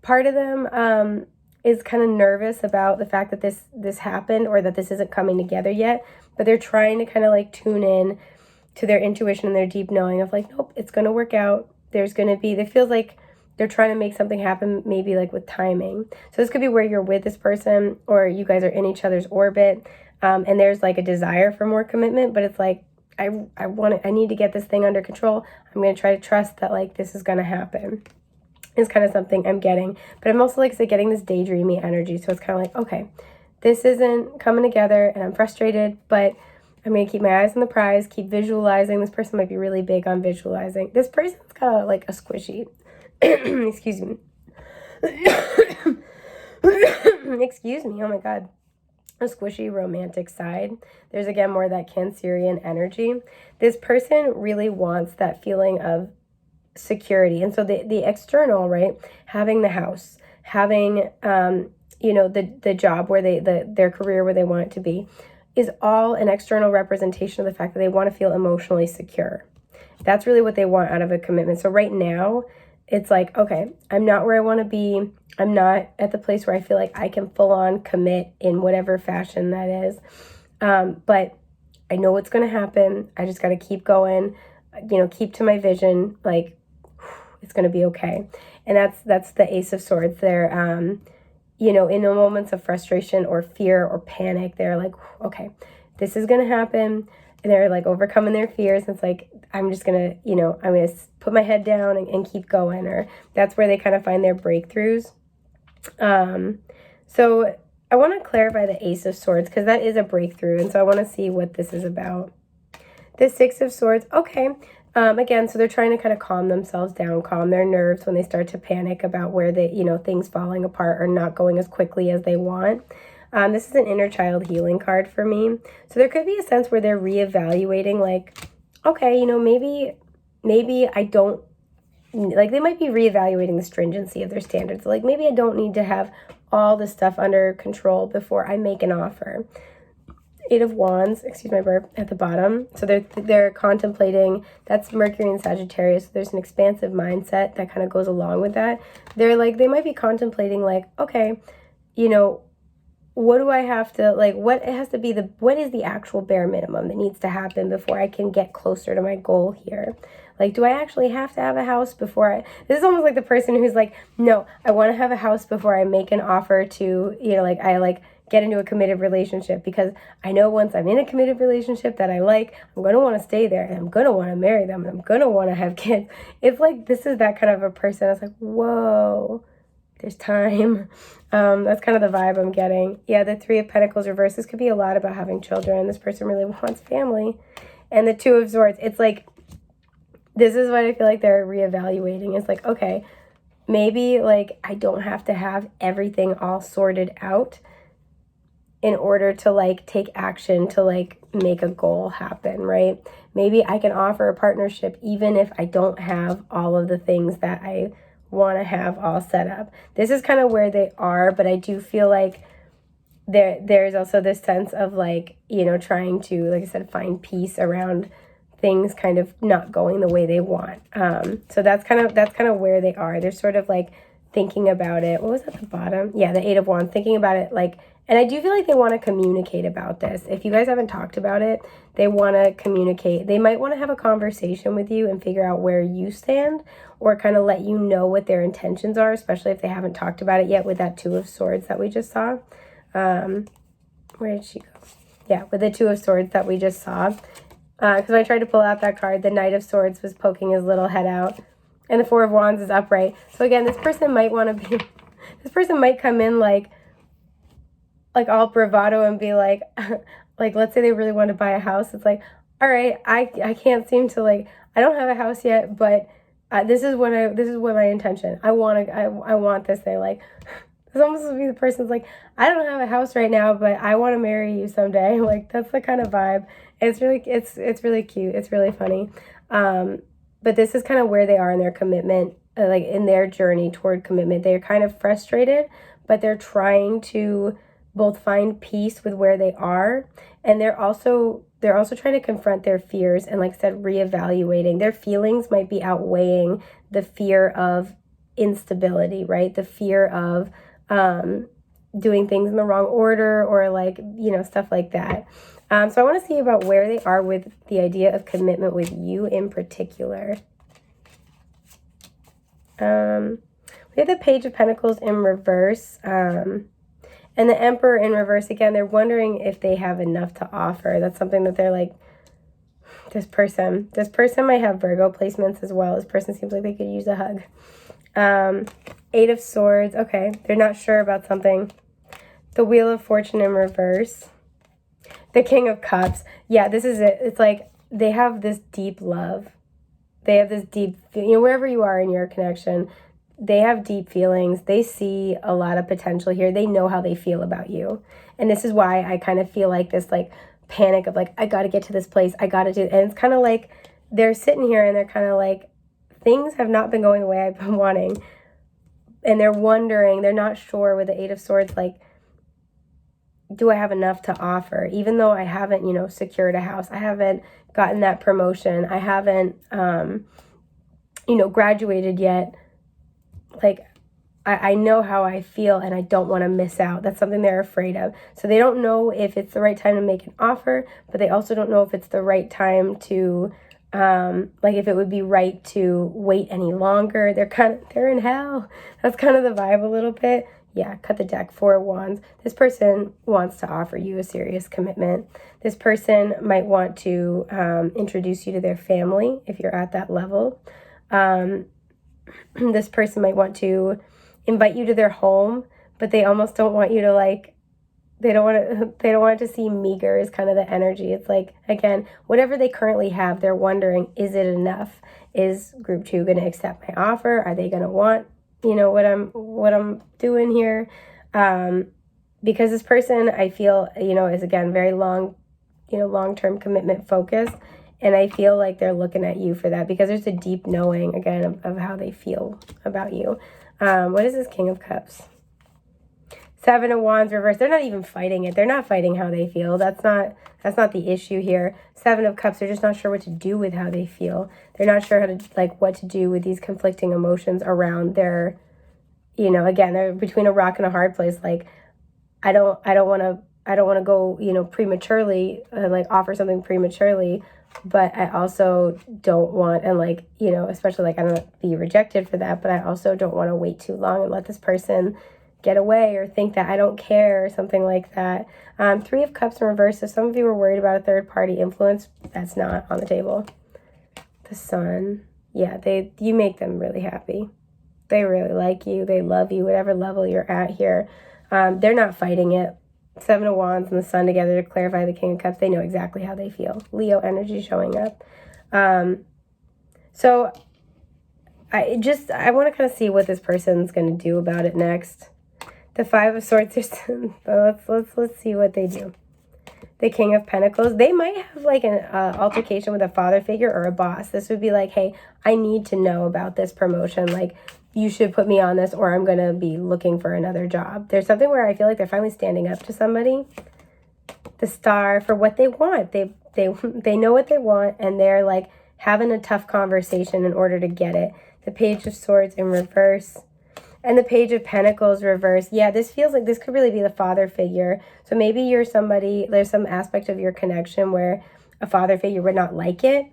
part of them is kind of nervous about the fact that this happened or that this isn't coming together yet, but they're trying to kind of like tune in to their intuition and their deep knowing of like, nope, it's going to work out. It feels like they're trying to make something happen, maybe like with timing. So this could be where you're with this person or you guys are in each other's orbit, and there's like a desire for more commitment, but it's like, I need to get this thing under control. I'm going to try to trust that like this is going to happen. Is kind of something I'm getting. But I'm also like getting this daydreamy energy. So it's kind of like, okay, this isn't coming together and I'm frustrated, but I'm going to keep my eyes on the prize, keep visualizing. This person might be really big on visualizing. This person's got like a squishy, excuse me. Excuse me, oh my God. A squishy romantic side. There's again more of that Cancerian energy. This person really wants that feeling of security, and so the external, right, having the house, having the job where their career where they want it to be, is all an external representation of the fact that they want to feel emotionally secure. That's really what they want out of a commitment. So right now it's like, okay, I'm not where I want to be. I'm not at the place where I feel like I can full on commit in whatever fashion that is. But I know what's going to happen. I just got to keep going, keep to my vision. Like, it's going to be okay. And that's the Ace of Swords. They're, in the moments of frustration or fear or panic, they're like, okay, this is going to happen. And they're like overcoming their fears. And it's like, I'm just going to, I'm going to put my head down and keep going. Or that's where they kind of find their breakthroughs. So I want to clarify the Ace of Swords because that is a breakthrough. And so I want to see what this is about. The Six of Swords. Okay. Again, so they're trying to kind of calm themselves down, calm their nerves when they start to panic about where things falling apart or not going as quickly as they want. This is an inner child healing card for me. So there could be a sense where they're reevaluating, like, okay, maybe I don't, like they might be reevaluating the stringency of their standards. Like maybe I don't need to have all this stuff under control before I make an offer. Eight of Wands, excuse my burp, at the bottom. So they're contemplating, that's Mercury and Sagittarius. So there's an expansive mindset that kind of goes along with that. They might be contemplating like, okay, what do I have to, like, what is the actual bare minimum that needs to happen before I can get closer to my goal here? Like, do I actually have to have a house before this is almost like the person who's like, no, I want to have a house before I make an offer to, get into a committed relationship, because I know once I'm in a committed relationship that I like, I'm going to want to stay there and I'm going to want to marry them and I'm going to want to have kids. It's like, this is that kind of a person. It's like, whoa, there's time. That's kind of the vibe I'm getting. Yeah, the Three of Pentacles reversed. This could be a lot about having children. This person really wants family. And the Two of Swords, it's like, this is what I feel like they're reevaluating. It's like, okay, maybe like I don't have to have everything all sorted out in order to like take action to like make a goal happen, right? Maybe I can offer a partnership even if I don't have all of the things that I want to have all set up. This is kind of where they are, but I do feel like there's also this sense of like, trying to, like I said, find peace around things kind of not going the way they want. So that's kind of where they are. They're sort of like thinking about it. What was at the bottom? Yeah, the Eight of Wands, thinking about it like And I do feel like they want to communicate about this. If you guys haven't talked about it, they want to communicate. They might want to have a conversation with you and figure out where you stand, or kind of let you know what their intentions are, especially if they haven't talked about it yet with that Two of Swords that we just saw. Where did she go? Yeah, with the Two of Swords that we just saw. Because when I tried to pull out that card, the Knight of Swords was poking his little head out. And the Four of Wands is upright. So again, this person might want to be... This person might come in like all bravado and be like, like, let's say they really want to buy a house. It's like, all right, I can't seem to, like, I don't have a house yet, but this is what my intention. I want this thing. Like, it's almost to be the person's like, I don't have a house right now, but I want to marry you someday. Like, that's the kind of vibe. It's really cute. It's really funny. But this is kind of where they are in their commitment, like in their journey toward commitment. They're kind of frustrated, but they're trying to both find peace with where they are, and they're also trying to confront their fears and, like I said, reevaluating. Their feelings might be outweighing the fear of instability, right? The fear of doing things in the wrong order, or like, you know, stuff like that. So I want to see about where they are with the idea of commitment with you in particular. We have the Page of Pentacles in reverse, and the Emperor in reverse. Again, they're wondering if they have enough to offer. That's something that they're like, this person might have Virgo placements as well. This person seems like they could use a hug. Eight of Swords. Okay, they're not sure about something. The Wheel of Fortune in reverse. The King of Cups. Yeah, this is it. It's like they have this deep love. They have this deep, you know, wherever you are in your connection, they have deep feelings. They see a lot of potential here. They know how they feel about you. And this is why I kind of feel like this, like, panic of like, I got to get to this place. I got to do it. And it's kind of like they're sitting here and they're kind of like, things have not been going the way I've been wanting. And they're wondering, they're not sure with the Eight of Swords, like, do I have enough to offer? Even though I haven't, you know, secured a house, I haven't gotten that promotion, I haven't, you know, graduated yet. Like, I know how I feel and I don't want to miss out. That's something they're afraid of. So they don't know if it's the right time to make an offer, but they also don't know if it's the right time to, like, if it would be right to wait any longer. They're in hell. That's kind of the vibe a little bit. Yeah, cut the deck. Four of Wands. This person wants to offer you a serious commitment. This person might want to introduce you to their family if you're at that level. This person might want to invite you to their home, but they almost don't want you to, like, they don't want it to seem meager is kind of the energy. It's like, again, whatever they currently have, they're wondering, is it enough? Is group 2 going to accept my offer? Are they going to want, you know, what I'm doing here? Because this person, I feel, you know, is, again, very long-term commitment focused. And I feel like they're looking at you for that because there's a deep knowing, again, of how they feel about you. What is this King of Cups? Seven of Wands reverse. They're not even fighting it. They're not fighting how they feel. That's not the issue here. Seven of Cups, they're just not sure what to do with how they feel. They're not sure how to, like, what to do with these conflicting emotions around their, you know, again, they're between a rock and a hard place. Like, I don't want to go, you know, prematurely, like, offer something prematurely, but I also don't want, and, like, you know, especially, like, I don't be rejected for that, but I also don't want to wait too long and let this person get away or think that I don't care or something like that. Three of Cups in reverse. So some of you were worried about a third party influence. That's not on the table. The Sun. Yeah, you make them really happy. They really like you. They love you, whatever level you're at here. They're not fighting it. Seven of Wands and the Sun together to clarify the King of Cups. They know exactly how they feel. Leo energy showing up. So I want to kind of see what this person's going to do about it next. The Five of Swords. Let's see what they do. The King of Pentacles. They might have, like, an altercation with a father figure or a boss. This would be like, hey, I need to know about this promotion. Like, you should put me on this or I'm going to be looking for another job. There's something where I feel like they're finally standing up to somebody. The Star, for what they want. They know what they want and they're, like, having a tough conversation in order to get it. The Page of Swords in reverse. And the Page of Pentacles reversed. Yeah, this feels like this could really be the father figure. So maybe you're somebody, there's some aspect of your connection where a father figure would not like it.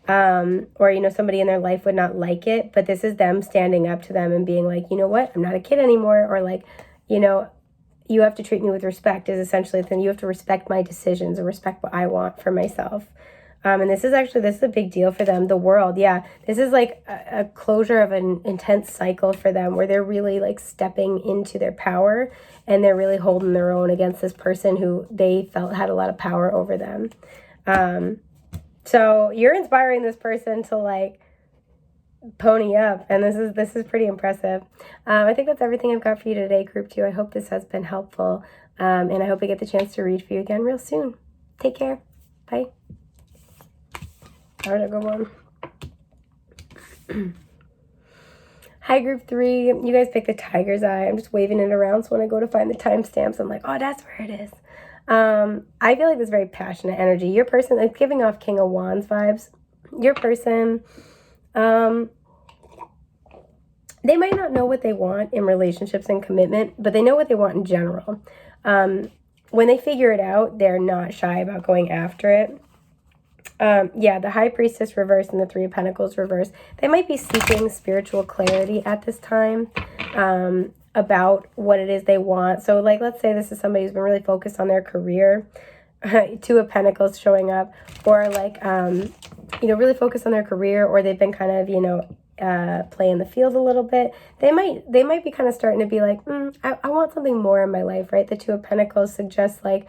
Or, you know, somebody in their life would not like it. But this is them standing up to them and being like, you know what, I'm not a kid anymore. Or like, you know, you have to treat me with respect is essentially the thing. You have to respect my decisions or respect what I want for myself. And this is a big deal for them. The world, yeah. This is like a closure of an intense cycle for them where they're really like stepping into their power and they're really holding their own against this person who they felt had a lot of power over them. So you're inspiring this person to like pony up, and this is pretty impressive. I think that's everything I've got for you today, Group 2. I hope this has been helpful, and I hope I get the chance to read for you again real soon. Take care. Bye. All right, go on. Hi, Group 3. You guys picked the tiger's eye. I'm just waving it around, so when I go to find the timestamps, I'm like, oh, that's where it is. I feel like this very passionate energy. Your person, it's giving off King of Wands vibes. Your person, they might not know what they want in relationships and commitment, but they know what they want in general. When they figure it out, they're not shy about going after it. Yeah, the High Priestess reverse and the Three of Pentacles reverse. They might be seeking spiritual clarity at this time about what it is they want. So, like, let's say this is somebody who's been really focused on their career. Two of Pentacles showing up. Or, like, you know, really focused on their career. Or they've been kind of, you know, playing the field a little bit. They might be kind of starting to be like, I want something more in my life, right? The Two of Pentacles suggests, like,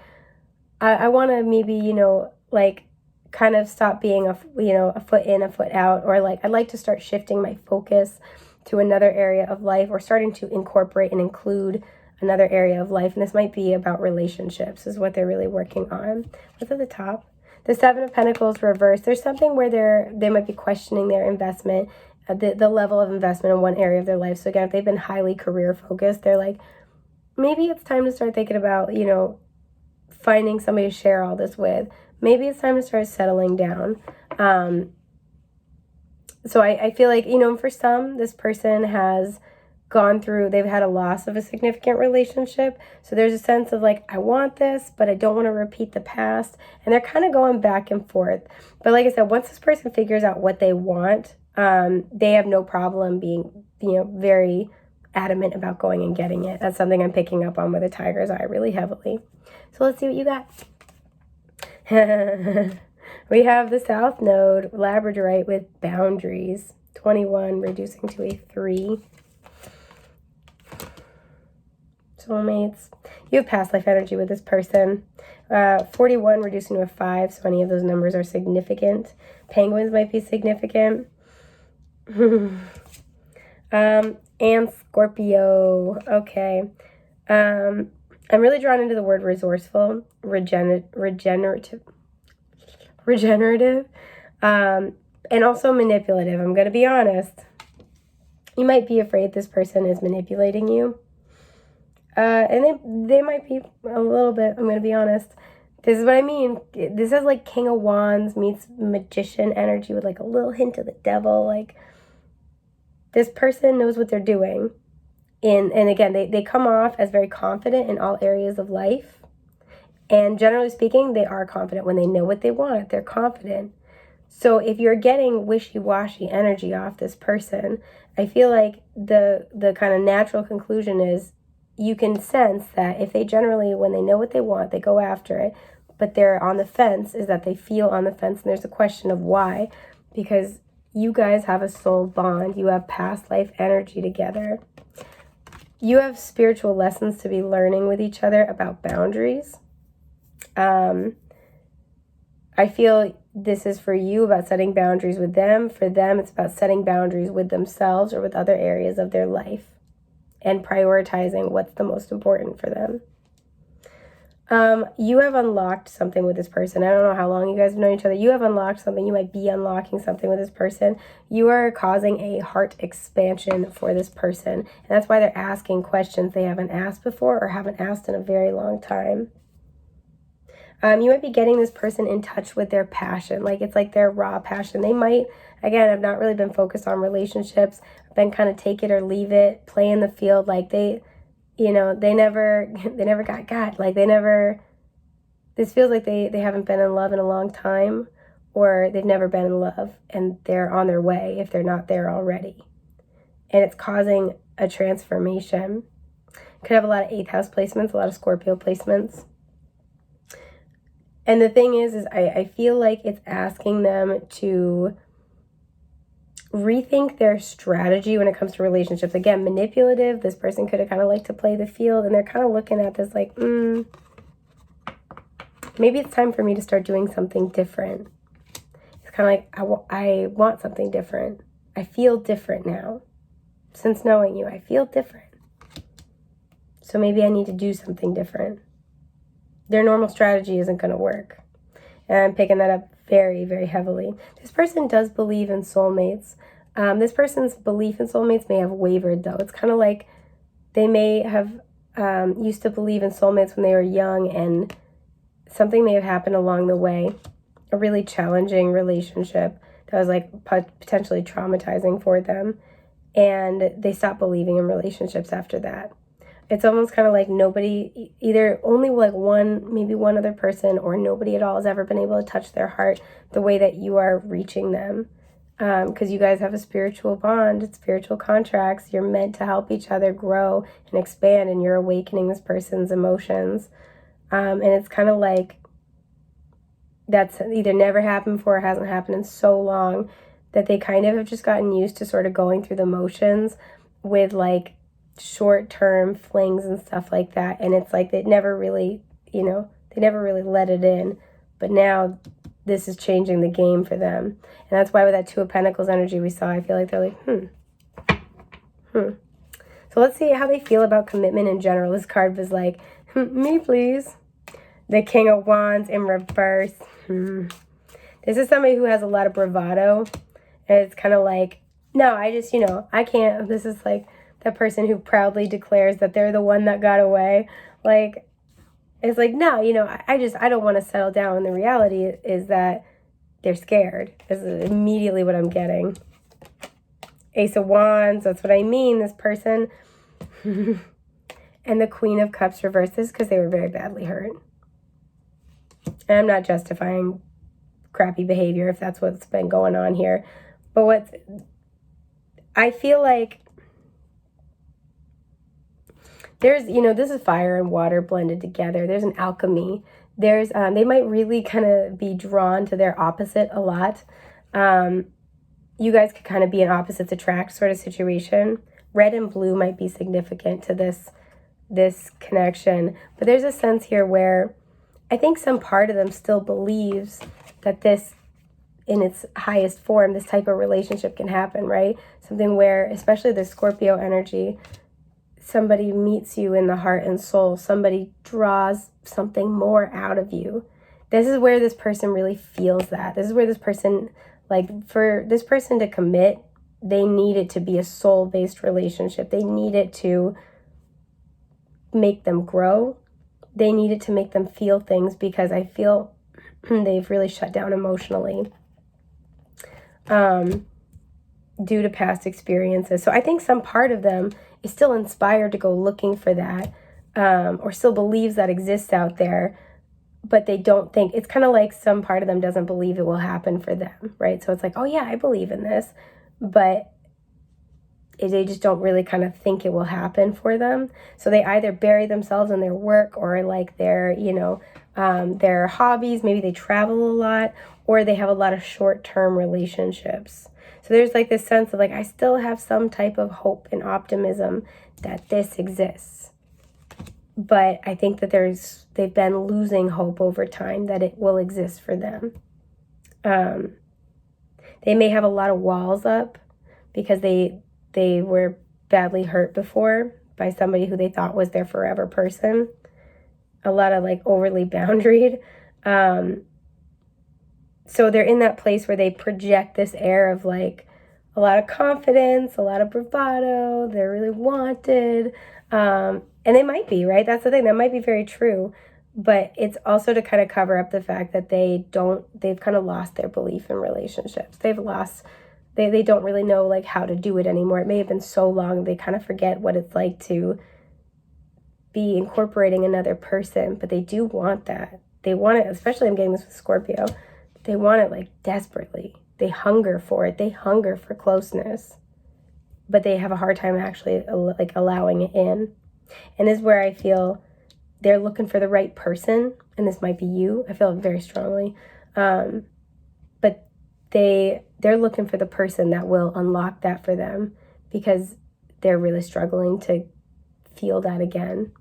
I want to maybe, you know, like, kind of stop being a foot in, a foot out, or like I'd like to start shifting my focus to another area of life, or starting to incorporate and include another area of life. And this might be about relationships is what they're really working on. What's at the top? The Seven of Pentacles reversed. There's something where they might be questioning their investment, the level of investment in one area of their life. So again, if they've been highly career focused, they're like, maybe it's time to start thinking about, you know, finding somebody to share all this with. Maybe it's time to start settling down. So I feel like, you know, for some, this person has gone through, they've had a loss of a significant relationship. So there's a sense of like, I want this, but I don't want to repeat the past. And they're kind of going back and forth. But like I said, once this person figures out what they want, they have no problem being, you know, very adamant about going and getting it. That's something I'm picking up on with a tiger's eye really heavily. So let's see what you got. We have the South Node, Labradorite with boundaries. 21, reducing to a 3. Soulmates. You have past life energy with this person. 41, reducing to a 5, so any of those numbers are significant. Penguins might be significant. And Scorpio. Okay. I'm really drawn into the word resourceful, regenerative, and also manipulative. I'm going to be honest. You might be afraid this person is manipulating you. And they might be a little bit, I'm going to be honest. This is what I mean. This is like King of Wands meets magician energy with like a little hint of the devil. Like, this person knows what they're doing. And again, they come off as very confident in all areas of life. And generally speaking, they are confident when they know what they want. They're confident. So if you're getting wishy-washy energy off this person, I feel like the kind of natural conclusion is you can sense that if they generally, when they know what they want, they go after it. But they're on the fence, is that they feel on the fence. And there's a question of why. Because you guys have a soul bond. You have past life energy together. You have spiritual lessons to be learning with each other about boundaries. I feel this is for you about setting boundaries with them. For them, it's about setting boundaries with themselves or with other areas of their life and prioritizing what's the most important for them. You have unlocked something with this person. I don't know how long you guys have known each other. You have unlocked something. You might be unlocking something with this person. You are causing a heart expansion for this person. And that's why they're asking questions they haven't asked before or haven't asked in a very long time. You might be getting this person in touch with their passion. Like, it's like their raw passion. They might, again, have not really been focused on relationships, been kind of take it or leave it, play in the field. Like, they never got. Like, this feels like they haven't been in love in a long time, or they've never been in love and they're on their way if they're not there already. And it's causing a transformation. Could have a lot of 8th house placements, a lot of Scorpio placements. And the thing is I feel like it's asking them to rethink their strategy when it comes to relationships. Again, manipulative. This person could have kind of liked to play the field, and they're kind of looking at this like, maybe it's time for me to start doing something different. It's kind of like, I want something different. I feel different now. Since knowing you, I feel different. So maybe I need to do something different. Their normal strategy isn't going to work. And I'm picking that up very, very heavily. This person does believe in soulmates. This person's belief in soulmates may have wavered, though. It's kind of like they may have used to believe in soulmates when they were young, and something may have happened along the way. A really challenging relationship that was like potentially traumatizing for them. And they stopped believing in relationships after that. It's almost kind of like nobody, either only like maybe one other person, or nobody at all has ever been able to touch their heart the way that you are reaching them. Because you guys have a spiritual bond, spiritual contracts. You're meant to help each other grow and expand, and you're awakening this person's emotions. And it's kind of like that's either never happened before or hasn't happened in so long that they kind of have just gotten used to sort of going through the motions with like short-term flings and stuff like that. And it's like they never really let it in. But now this is changing the game for them. And that's why with that 2 of Pentacles energy we saw, I feel like they're like, So let's see how they feel about commitment in general. This card was like, me please. The King of Wands in reverse. This is somebody who has a lot of bravado. And it's kind of like, no, I just, I can't. This is like the person who proudly declares that they're the one that got away. Like, it's like, no, I don't want to settle down. And the reality is that they're scared. This is immediately what I'm getting. Ace of Wands, that's what I mean. This person. And the Queen of Cups reverses because they were very badly hurt. And I'm not justifying crappy behavior if that's what's been going on here. But I feel like there's, this is fire and water blended together. There's an alchemy. There's, they might really kind of be drawn to their opposite a lot. You guys could kind of be an opposites attract sort of situation. Red and blue might be significant to this connection. But there's a sense here where I think some part of them still believes that this, in its highest form, this type of relationship can happen, right? Something where, especially the Scorpio energy, somebody meets you in the heart and soul. Somebody draws something more out of you. This is where this person really feels that. This is where this person, like, for this person to commit, they need it to be a soul-based relationship. They need it to make them grow. They need it to make them feel things, because I feel they've really shut down emotionally due to past experiences. So I think some part of them is still inspired to go looking for that, or still believes that exists out there, but they don't think, it's kind of like some part of them doesn't believe it will happen for them, right? So it's like, oh yeah, I believe in this, but they just don't really kind of think it will happen for them. So they either bury themselves in their work, or like their hobbies. Maybe they travel a lot, or they have a lot of short-term relationships. So there's like this sense of like, I still have some type of hope and optimism that this exists. But I think that they've been losing hope over time that it will exist for them. They may have a lot of walls up because they were badly hurt before by somebody who they thought was their forever person. A lot of like overly boundaried. So they're in that place where they project this air of like a lot of confidence, a lot of bravado. They're really wanted. And they might be, right? That's the thing. That might be very true. but it's also to kind of cover up the fact that they've kind of lost their belief in relationships. They've lost, they don't really know like how to do it anymore. It may have been so long they kind of forget what it's like to be incorporating another person, but they do want that. They want it, especially I'm getting this with Scorpio. They want it like desperately. They hunger for it. They hunger for closeness, but they have a hard time actually like allowing it in. And this is where I feel they're looking for the right person, and this might be you. I feel it very strongly. But they're looking for the person that will unlock that for them, because they're really struggling to feel that again.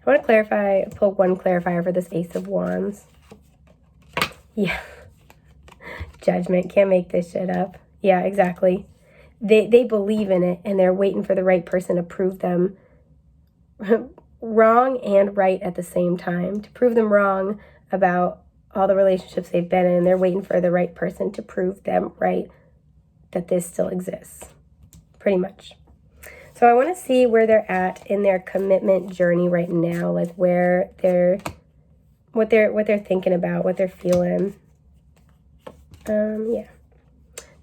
I want to pull one clarifier for this Ace of Wands. Yeah. Judgment. Can't make this shit up. Yeah, exactly. They believe in it, and they're waiting for the right person to prove them wrong and right at the same time. To prove them wrong about all the relationships they've been in, they're waiting for the right person to prove them right, that this still exists. Pretty much. So I want to see where they're at in their commitment journey right now, like where what they're thinking about, what they're feeling. Yeah.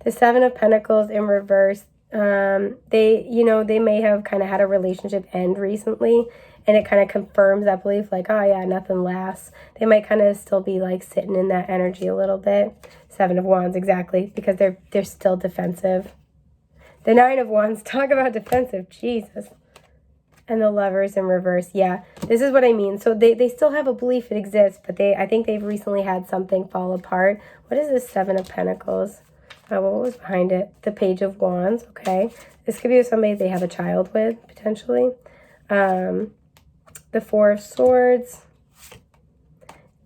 The Seven of Pentacles in reverse. They may have kind of had a relationship end recently, and it kind of confirms that belief, like, oh yeah, nothing lasts. They might kind of still be like sitting in that energy a little bit. Seven of Wands, exactly, because they're still defensive. The Nine of Wands, talk about defensive, Jesus. And the Lovers in reverse, yeah. This is what I mean. So they still have a belief it exists, but I think they've recently had something fall apart. What is this Seven of Pentacles? What was behind it? The Page of Wands, okay. This could be somebody they have a child with, potentially. The Four of Swords.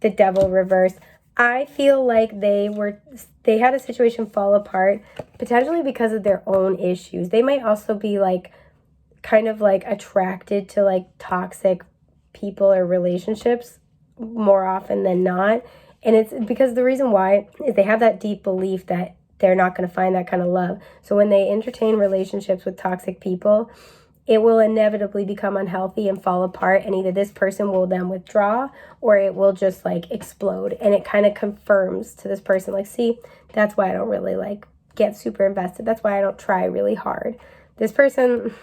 The Devil reverse. I feel like they had a situation fall apart, potentially because of their own issues. They might also be like kind of like attracted to like toxic people or relationships more often than not. And it's because the reason why is they have that deep belief that they're not going to find that kind of love. So when they entertain relationships with toxic people, it will inevitably become unhealthy and fall apart, and either this person will then withdraw or it will just like explode. And it kind of confirms to this person, like, see, that's why I don't really like get super invested. That's why I don't try really hard. This person,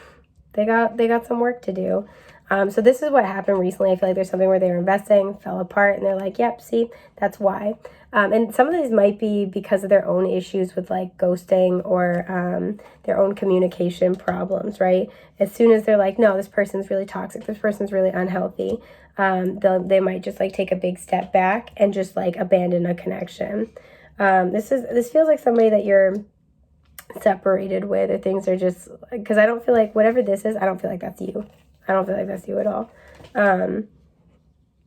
they got some work to do. So this is what happened recently. I feel like there's something where they were investing, fell apart, and they're like, yep, see, that's why. And some of these might be because of their own issues with like ghosting or their own communication problems, right? As soon as they're like, no, this person's really toxic, this person's really unhealthy, they might just like take a big step back and just like abandon a connection. This feels like somebody that you're separated with, or things are just, because I don't feel like whatever this is, I don't feel like that's you. I don't feel like that's you at all.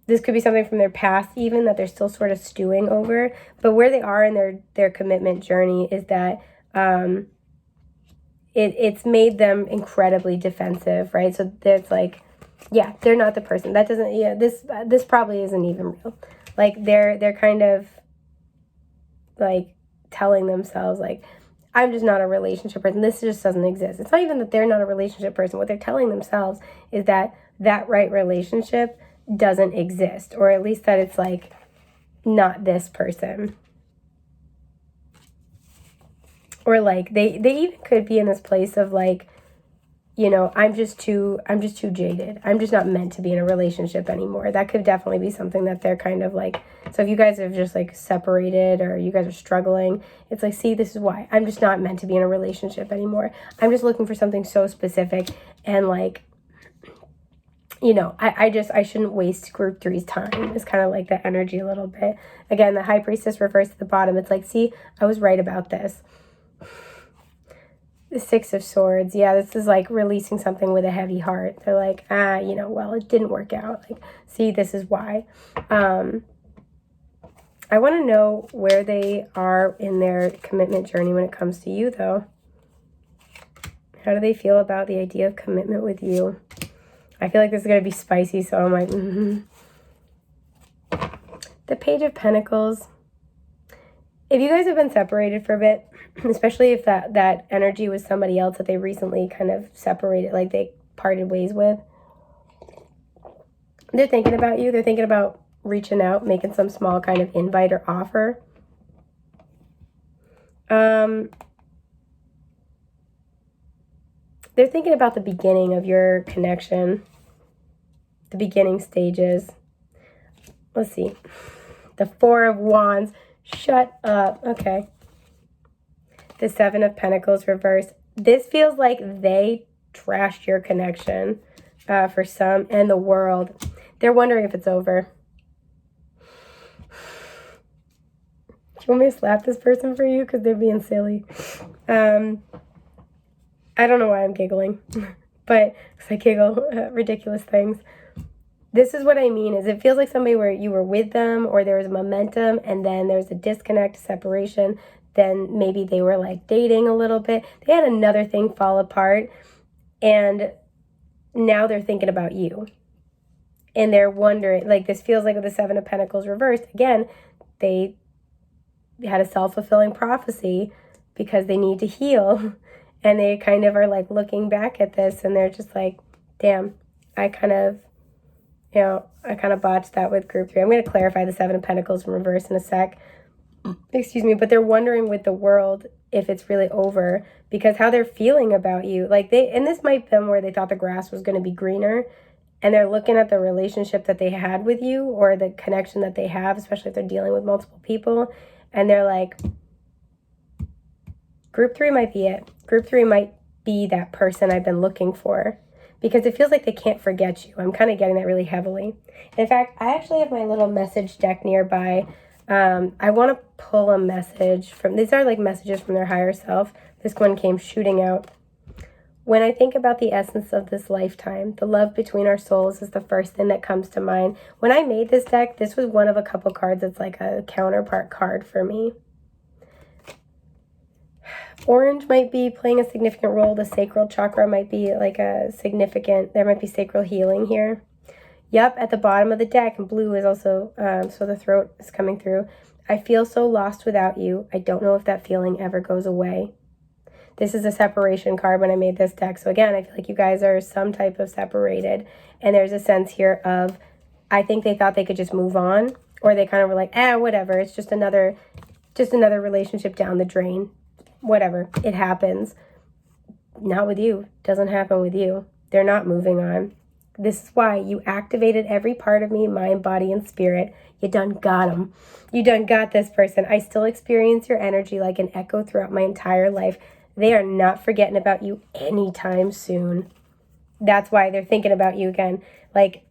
This could be something from their past even that they're still sort of stewing over. But where they are in their commitment journey is that it's made them incredibly defensive, right? So it's like, yeah, they're not the person. That doesn't, yeah, this probably isn't even real. Like they're kind of like telling themselves like, I'm just not a relationship person. This just doesn't exist. It's not even that they're not a relationship person. What they're telling themselves is that right relationship doesn't exist, or at least that it's like not this person. Or like they even could be in this place of like, you know, I'm just too jaded. I'm just not meant to be in a relationship anymore. That could definitely be something that they're kind of like, so if you guys have just like separated or you guys are struggling, it's like, see, this is why. I'm just not meant to be in a relationship anymore. I'm just looking for something so specific, and like, you know, I shouldn't waste group three's time. It's kind of like that energy a little bit. Again, the High Priestess refers to the bottom. It's like, see, I was right about this. The Six of Swords. Yeah, this is like releasing something with a heavy heart. They're like, you know, well, it didn't work out. Like, see, this is why. I want to know where they are in their commitment journey when it comes to you, though. How do they feel about the idea of commitment with you? I feel like this is going to be spicy, so I'm like, The Page of Pentacles. If you guys have been separated for a bit, especially if that energy was somebody else that they recently kind of separated, like they parted ways with, They're thinking about you. They're thinking about reaching out, making some small kind of invite or offer. They're thinking about the beginning of your connection, the beginning stages. Let's see. The Four of Wands. Shut up. Okay. The Seven of Pentacles reversed. This feels like they trashed your connection for some and the world. They're wondering if it's over. Do you want me to slap this person for you? Because they're being silly. I don't know why I'm giggling. But because I giggle at ridiculous things. This is what I mean, is it feels like somebody where you were with them or there was momentum and then there's a disconnect, separation. Then maybe they were like dating a little bit. They had another thing fall apart and now they're thinking about you. And they're wondering, like this feels like with the Seven of Pentacles reversed. Again, they had a self-fulfilling prophecy because they need to heal. And they kind of are like looking back at this and they're just like, damn, I kind of botched that with group 3. I'm going to clarify the Seven of Pentacles in reverse in a sec. Excuse me, but they're wondering with the world if it's really over because how they're feeling about you. Like and this might have been where they thought the grass was going to be greener and they're looking at the relationship that they had with you or the connection that they have, especially if they're dealing with multiple people. And they're like, group 3 might be it. Group 3 might be that person I've been looking for. Because it feels like they can't forget you. I'm kind of getting that really heavily. In fact, I actually have my little message deck nearby. I want to pull a message from, these are like messages from their higher self. This one came shooting out. When I think about the essence of this lifetime, the love between our souls is the first thing that comes to mind. When I made this deck, this was one of a couple cards that's like a counterpart card for me. Orange might be playing a significant role. The sacral chakra might be like a significant, there might be sacral healing here. Yep, at the bottom of the deck, and blue is also, so the throat is coming through. I feel so lost without you. I don't know if that feeling ever goes away. This is a separation card when I made this deck. So again, I feel like you guys are some type of separated. And there's a sense here of, I think they thought they could just move on. Or they kind of were like, whatever. It's just another relationship down the drain. Whatever, it happens. Not with you. Doesn't happen with you. They're not moving on. This is why you activated every part of me, mind, body, and spirit. You done got them. You done got this person. I still experience your energy like an echo throughout my entire life. They are not forgetting about you anytime soon. That's why they're thinking about you again. Like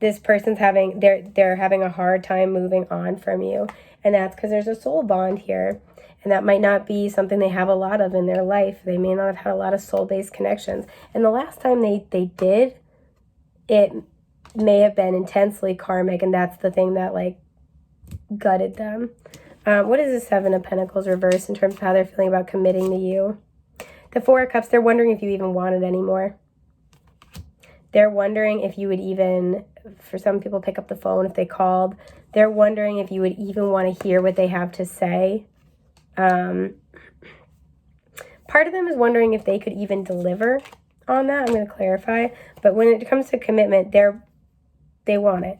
this person's they're having a hard time moving on from you. And that's because there's a soul bond here. And that might not be something they have a lot of in their life. They may not have had a lot of soul-based connections. And the last time they did, it may have been intensely karmic. And that's the thing that like gutted them. What is the Seven of Pentacles reverse in terms of how they're feeling about committing to you? The Four of Cups, they're wondering if you even want it anymore. They're wondering if you would even, for some people, pick up the phone if they called. They're wondering if you would even want to hear what they have to say. Part of them is wondering if they could even deliver on that. I'm going to clarify. But when it comes to commitment, they want it.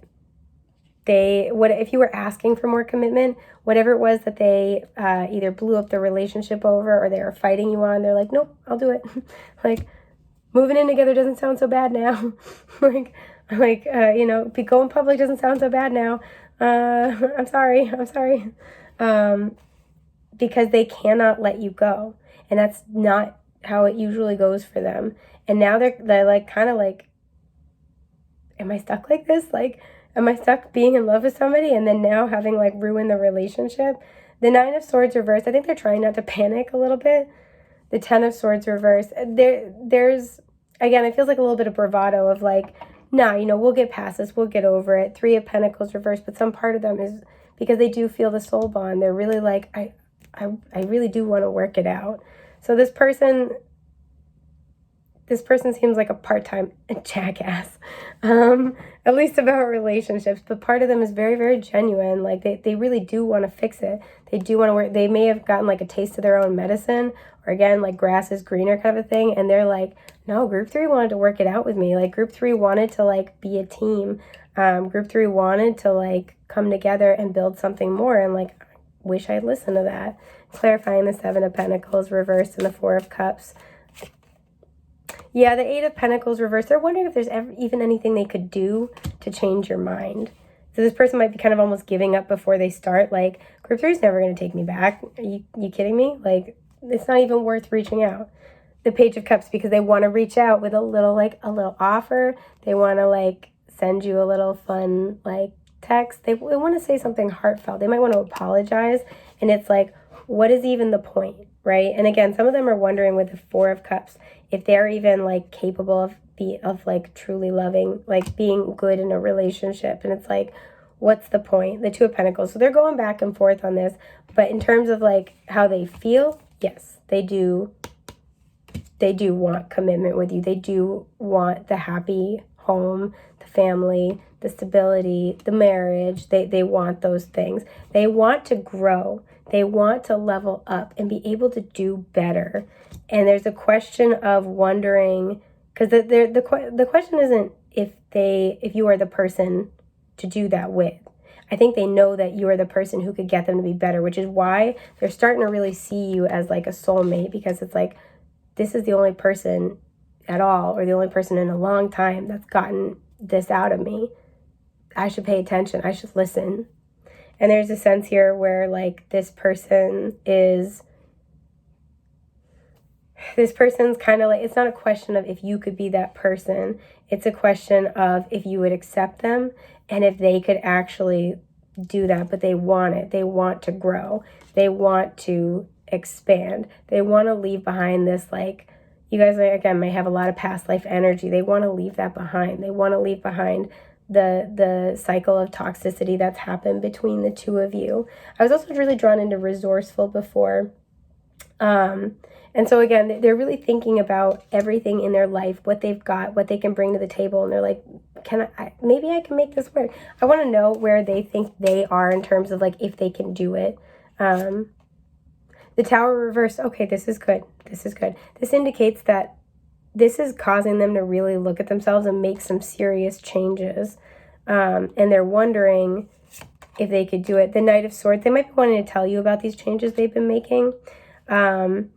If you were asking for more commitment, whatever it was that they either blew up the relationship over or they were fighting you on, they're like, nope, I'll do it. Like, moving in together doesn't sound so bad now. like, going public doesn't sound so bad now. I'm sorry. Because they cannot let you go. And that's not how it usually goes for them. And now they're like, kind of like, am I stuck like this? Like, am I stuck being in love with somebody and then now having like ruined the relationship? The Nine of Swords reversed. I think they're trying not to panic a little bit. The Ten of Swords reversed. There's, again, it feels like a little bit of bravado of like, nah, we'll get past this. We'll get over it. Three of Pentacles reversed. But some part of them is because they do feel the soul bond. They're really like, I really do want to work it out. So this person seems like a part-time jackass, at least about relationships. But part of them is very, very genuine. Like they really do want to fix it. They do want to work. They may have gotten like a taste of their own medicine, or again, like grass is greener kind of a thing. And they're like, no, group 3 wanted to work it out with me. Like group 3 wanted to like be a team. Group 3 wanted to like come together and build something more, and like wish I'd listened to that. Clarifying the 7 of Pentacles reversed and the 4 of Cups. Yeah, the 8 of Pentacles reversed. They're wondering if there's even anything they could do to change your mind. So this person might be kind of almost giving up before they start. Like, Group 3 is never going to take me back. Are you kidding me? Like, it's not even worth reaching out. The Page of Cups, because they want to reach out with a little offer. They want to like send you a little fun like text. They want to say something heartfelt. They might want to apologize. And it's like, what is even the point, right? And again, some of them are wondering with the 4 of Cups if they're even like capable of like truly loving, like being good in a relationship. And it's like, what's the point? The 2 of Pentacles. So they're going back and forth on this. But in terms of like how they feel, yes, they do want commitment with you. They do want the happy home, the family, the stability, the marriage. They want those things. They want to grow. They want to level up and be able to do better. And there's a question of wondering, because the question isn't if you are the person to do that with. I think they know that you are the person who could get them to be better, which is why they're starting to really see you as like a soulmate, because it's like, this is the only person at all, or the only person in a long time that's gotten this out of me. I should pay attention. I should listen. And there's a sense here where like this person's kind of like, it's not a question of if you could be that person. It's a question of if you would accept them and if they could actually do that. But they want it. They want to grow. They want to expand. They want to leave behind this, like, you guys again may have a lot of past life energy. They want to leave that behind. They want to leave behind the cycle of toxicity that's happened between the two of you. I was also really drawn into resourceful before. And so again, they're really thinking about everything in their life, what they've got, what they can bring to the table. And they're like, maybe I can make this work. I want to know where they think they are in terms of like, if they can do it. The Tower reversed. Okay, this is good. This is good. This indicates that this is causing them to really look at themselves and make some serious changes. And they're wondering if they could do it. The Knight of Swords, they might be wanting to tell you about these changes they've been making. But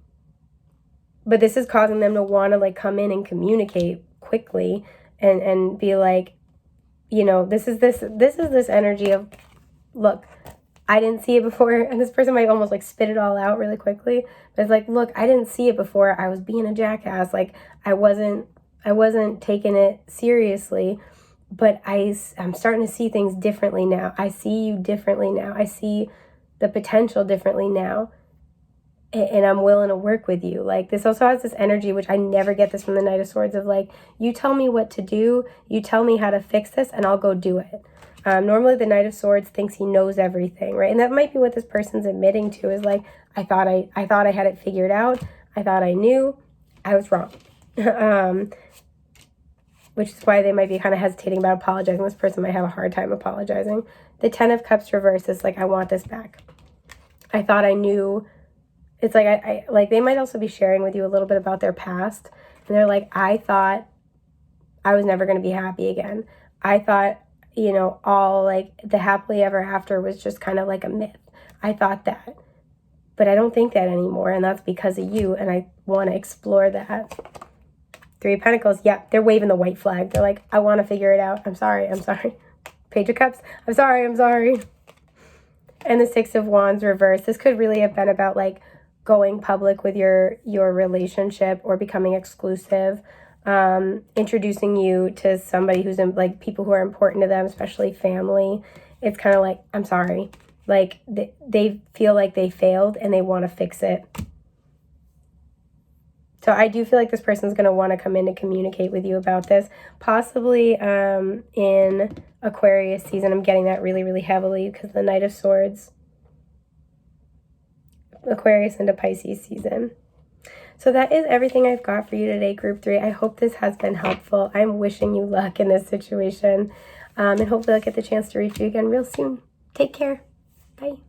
this is causing them to want to like come in and communicate quickly and be like, you know, this is this energy of, look, I didn't see it before. And this person might almost like spit it all out really quickly. But it's like, look, I didn't see it before. I was being a jackass. Like I wasn't taking it seriously, but I'm starting to see things differently now. I see you differently now. I see the potential differently now. And I'm willing to work with you. Like this also has this energy, which I never get this from the Knight of Swords, of like, you tell me what to do, you tell me how to fix this, and I'll go do it. Normally the Knight of Swords thinks he knows everything, right? And that might be what this person's admitting to, is like, I thought I had it figured out. I thought I knew. I was wrong. Which is why they might be kind of hesitating about apologizing. This person might have a hard time apologizing. The 10 of Cups reversed is like, I want this back. I thought I knew. It's like, I like, they might also be sharing with you a little bit about their past. And they're like, I thought I was never going to be happy again. I thought, you know, all like the happily ever after was just kind of like a myth. I thought that, but I don't think that anymore. And that's because of you. And I want to explore that. 3 of Pentacles. Yeah, they're waving the white flag. They're like, I want to figure it out. I'm sorry. Page of Cups. I'm sorry. And the 6 of Wands reversed. This could really have been about like going public with your relationship or becoming exclusive, introducing you to somebody who's in, like, people who are important to them, especially family. It's kind of like, I'm sorry. Like they feel like they failed and they want to fix it. So I do feel like this person's going to want to come in to communicate with you about this, possibly in Aquarius season. I'm getting that really, really heavily because the Knight of Swords, Aquarius into Pisces season. So that is everything I've got for you today, Group 3. I hope this has been helpful. I'm wishing you luck in this situation. And hopefully I'll get the chance to reach you again real soon. Take care. Bye.